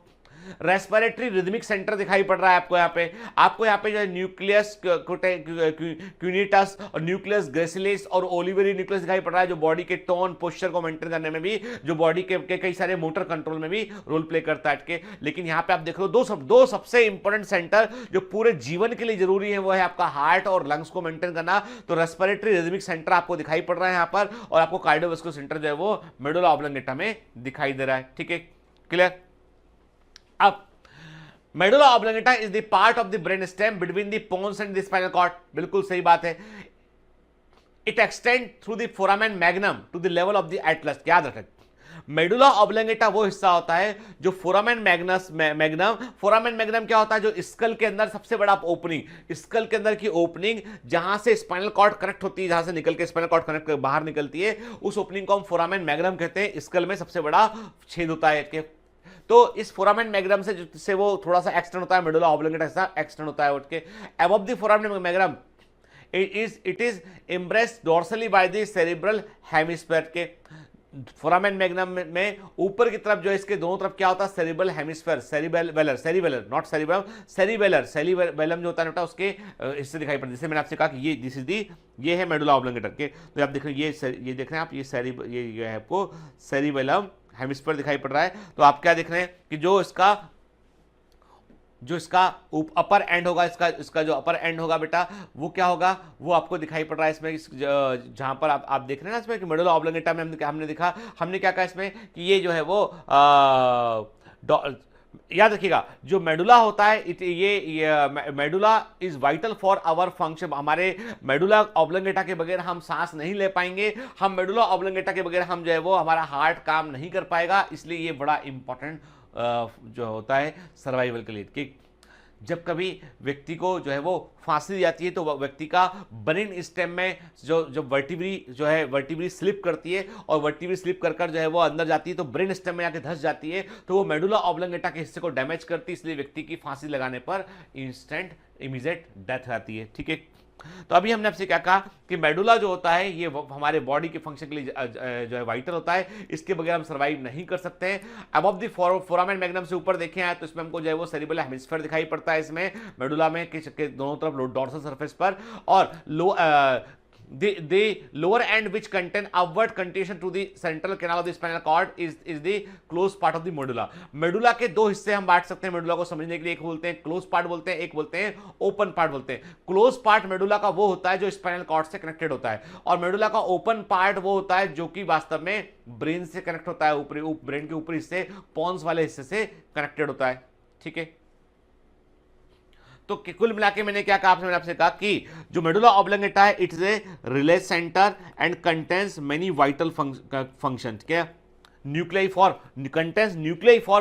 S2: रेस्पिरेटरी रिदमिक सेंटर दिखाई पड़ रहा है आपको यहाँ पे जो है न्यूक्लियस क्यूनिटस और न्यूक्लियस ग्रेसिलिस और ओलिवरी न्यूक्लियस दिखाई पड़ रहा है जो बॉडी के टोन पोस्चर को मेंटेन करने में भी, जो बॉडी के कई सारे मोटर कंट्रोल में भी रोल प्ले करता है। लेकिन यहाँ पे आप देख रहे हो दो सबसे इंपॉर्टेंट सेंटर जो पूरे जीवन के लिए जरूरी है, वो है आपका हार्ट और लंग्स को मेंटेन करना। तो रेस्पिरेटरी रिदमिक सेंटर आपको दिखाई पड़ रहा है यहाँ पर, और आपको कार्डियोवैस्कुलर सेंटर जो है वो मेडुला ऑब्लंगेटा में दिखाई दे रहा है। ठीक है, क्लियर। अब medulla oblongata is the part of the brain stem between the pons and the spinal cord, बिल्कुल सही बात है। It extend through the foramen magnum to the level of the atlas, याद रखें मेडुला ऑब्लंगेटा वो हिस्सा होता है जो फोरामेन मैग्नम, फोरामेन मैग्नम क्या होता है, जो स्कल के अंदर सबसे बड़ा ओपनिंग, स्कल के अंदर की ओपनिंग जहां से स्पाइनल कॉर्ड कनेक्ट होती है, जहां से निकल के स्पाइनल कॉर्ड कनेक्ट बाहर निकलती है, उस ओपनिंग को हम फोरामेन मैग्नम कहते हैं। स्कल में सबसे बड़ा छेद होता है। तो इस फोरामेन मैग्नम से वो थोड़ा सा एक्सटेंड होता है, मेडुला ऑब्लंगेटा हिस्सा एक्सटेंड होता है उठ के above the foramen magnum it is embraced dorsally by the cerebral hemisphere के। फोरामेन मैग्नम में ऊपर की तरफ जो है इसके दोनों तरफ क्या होता है, cerebral hemisphere, cerebellar not cerebrum, cerebellum जो होता है बेटा उसके हिस्से दिखाई पड़ते हैं। जैसे मैंने आपसे कहा कि ये दिस इज दी, ये है मेडुला ऑब्लंगेटा के, तो आप देख रहे हैं ये देख रहे हैं आप, ये है आपको सेरिबेलम हेमिस्फीयर दिखाई पड़ रहा है। तो आप क्या देख रहे हैं कि जो इसका अपर एंड होगा, इसका जो अपर एंड होगा बेटा वो क्या होगा, वो आपको दिखाई पड़ रहा है इसमें, जहां पर आप देख रहे हैं ना इसमें कि मेडुला ऑब्लंगेटा में हमने क्या कहा इसमें कि ये जो है वो याद रखिएगा जो मेडुला होता है ये medulla is vital for our function. हमारे मेडुला ऑब्लंगेटा के बगैर हम सांस नहीं ले पाएंगे, हम मेडुला ऑब्लंगेटा के बगैर हम जो है वो हमारा हार्ट काम नहीं कर पाएगा, इसलिए ये बड़ा इंपॉर्टेंट जो होता है सर्वाइवल के लिए। कि जब कभी व्यक्ति को जो है वो फांसी दी जाती है तो व्यक्ति का ब्रेन स्टेम में जो वर्टिब्री स्लिप करती है और वर्टिब्री स्लिप कर जो है वो अंदर जाती है तो ब्रेन स्टेम में आके धंस जाती है, तो वो मेडुला ऑब्लंगेटा के हिस्से को डैमेज करती है, इसलिए व्यक्ति की फांसी लगाने पर इंस्टेंट इमीडिएट डेथ आती है। ठीक है, तो अभी हमने आपसे क्या कहा कि मेडुला जो होता है ये हमारे बॉडी के फंक्शन के लिए जो है वाइटल होता है, इसके बगैर हम सर्वाइव नहीं कर सकते हैं। अबव द फोरामेन मैग्नम से ऊपर देखें आए तो इसमें हमको जो है वो सेरिबेलर हेमिस्फीयर दिखाई पड़ता है इसमें मेडुला में के दोनों तरफ डोर्सल सरफेस पर, और the lower end which contain upward continuation to the central canal of the spinal cord is the close part of the medulla। Medulla के दो हिस्से हम बांट सकते हैं मेडुला को समझने के लिए, एक बोलते हैं क्लोज पार्ट बोलते हैं, एक बोलते हैं ओपन पार्ट बोलते हैं। क्लोज पार्ट मेडुला का वो होता है जो स्पाइनल कॉर्ड से कनेक्टेड होता है, और मेडुला का ओपन पार्ट वो होता है जो कि वास्तव में ब्रेन से कनेक्ट होता है, ब्रेन के ऊपरी हिस्से पोन्स वाले हिस्से से कनेक्टेड होता है। ठीक है, तो कुल मिला के मैंने क्या कहा मैंने आपसे कहा कि जो मेडुला ऑब्लंगेटा है it is A relay centre and contains many vital function. क्या contains nuclei for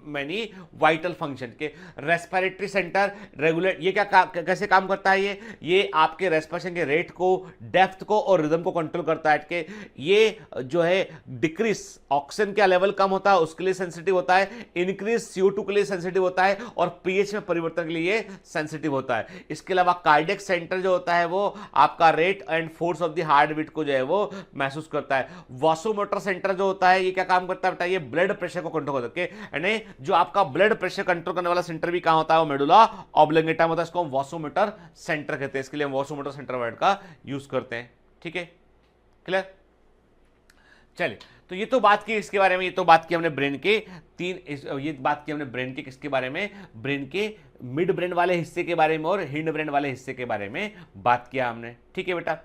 S2: many vital function के रेस्पिरेटरी सेंटर रेगुलेट, ये कैसे काम करता है, ये आपके रेस्पिरेशन के रेट को, डेप्थ को और रिदम को कंट्रोल करता है। कि ये जो है डिक्रीज ऑक्सीजन का लेवल कम होता है उसके लिए सेंसिटिव होता है, इंक्रीज CO2 के लिए सेंसिटिव होता है, और पीएच में परिवर्तन के लिए सेंसिटिव होता है। इसके अलावा कार्डियक सेंटर जो होता है वो आपका rate and force of the heart beat को जो है वो महसूस करता है। वासोमोटर सेंटर जो होता है ये क्या काम करता है बेटा, ये ब्लड प्रेशर को कंट्रोल करता है। यानी जो आपका ब्लड प्रेशर कंट्रोल करने वाला सेंटर भी कहां होता है, वो मेडुला ऑब्लंगेटा में होता है, इसको हम वासोमोटर सेंटर कहते हैं, इसके लिए हम वासोमोटर सेंटर वर्ड का यूज करते हैं। ठीक है, क्लियर। चलिए, तो ये तो बात की इसके बारे में, ये तो बात की हमने ब्रेन के ये बात की हमने ब्रेन के किसके बारे में, ब्रेन के मिड ब्रेन वाले हिस्से के बारे में और हिंड ब्रेन वाले हिस्से के बारे में बात किया हमने, ठीक है बेटा।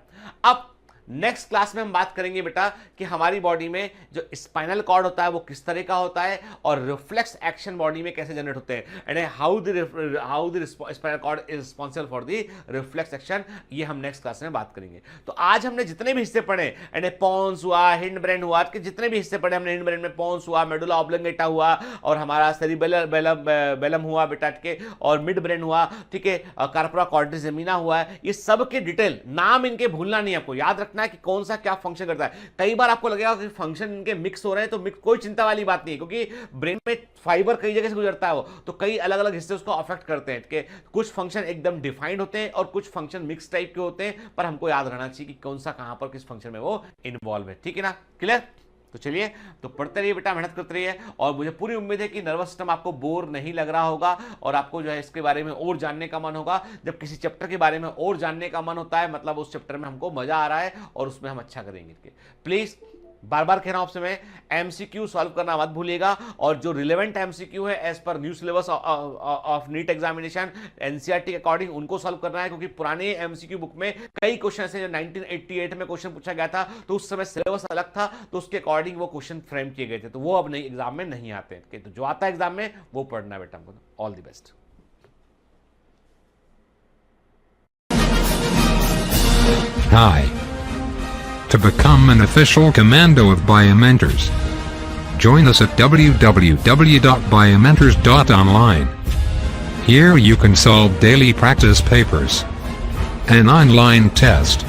S2: अब नेक्स्ट क्लास में हम बात करेंगे बेटा कि हमारी बॉडी में जो स्पाइनल कॉर्ड होता है वो किस तरह का होता है और रिफ्लेक्स एक्शन बॉडी में कैसे जनरेट होते हैं, and how the spinal cord is responsible for the reflex action, ये हम नेक्स्ट क्लास में बात करेंगे। तो आज हमने जितने भी हिस्से पढ़े, एंड पोन्स हुआ, हिंड ब्रेन हुआ, कि जितने भी हिस्से पढ़े हमने, हिंड ब्रेन में पोन्स हुआ, मेडुला ऑब्लोंगेटा हुआ, और हमारा सेरिबेलम हुआ बेटा, ठीक है, और मिड ब्रेन हुआ, ठीक है, कार्पोरा क्वाड्रिसेमिना हुआ है, ये सब के डिटेल नाम इनके भूलना नहीं, आपको याद रखना है कि कौन सा क्या फंक्शन करता है। कई बार आपको लगेगा कि फंक्शन इनके मिक्स हो रहे हैं, तो मिक्स कोई चिंता वाली बात नहीं है, क्योंकि ब्रेन में फाइबर कई जगह से गुजरता है वो, तो कई अलग अलग हिस्से उसको अफेक्ट करते हैं, कि कुछ फंक्शन एकदम डिफाइंड होते हैं और कुछ फंक्शन मिक्स टाइप के होते हैं, पर हमको याद रहना चाहिए कि कौन सा कहां पर किस फंक्शन में वो इन्वॉल्व है, ठीक है ना, क्लियर। तो चलिए, तो पढ़ते रहिए बेटा, मेहनत करते रहिए, और मुझे पूरी उम्मीद है कि नर्वस सिस्टम आपको बोर नहीं लग रहा होगा और आपको जो है इसके बारे में और जानने का मन होगा। जब किसी चैप्टर के बारे में और जानने का मन होता है, मतलब उस चैप्टर में हमको मजा आ रहा है और उसमें हम अच्छा करेंगे। प्लीज बार बार कह रहा हूं आपसे मैं, एमसीक्यू सॉल्व करना मत भूलिएगा, और जो रिलेवेंट एमसीक्यू है as per new syllabus of NEET examination NCERT के अकॉर्डिंग उनको सॉल्व करना है, क्योंकि पुराने एमसीक्यू बुक में कई क्वेश्चन ऐसे, जो 1988 में क्वेश्चन पूछा गया था, तो उस समय सिलेबस अलग था, तो उसके अकॉर्डिंग वो क्वेश्चन फ्रेम किए गए थे, तो वो अब नहीं एग्जाम में नहीं आते, तो जो आता है एग्जाम में वो पढ़ना है बेटा हमको। All the best.
S3: Hi. To become an official commando of Biomentors, join us at www.biomentors.online. Here you can solve daily practice papers, an online test.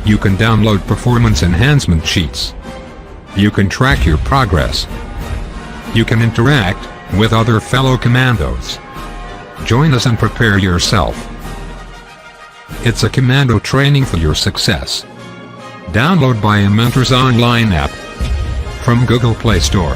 S3: You can download performance enhancement sheets. You can track your progress. You can interact with other fellow commandos. Join us and prepare yourself. It's a commando training for your success. Download Biomentors online app from Google Play Store.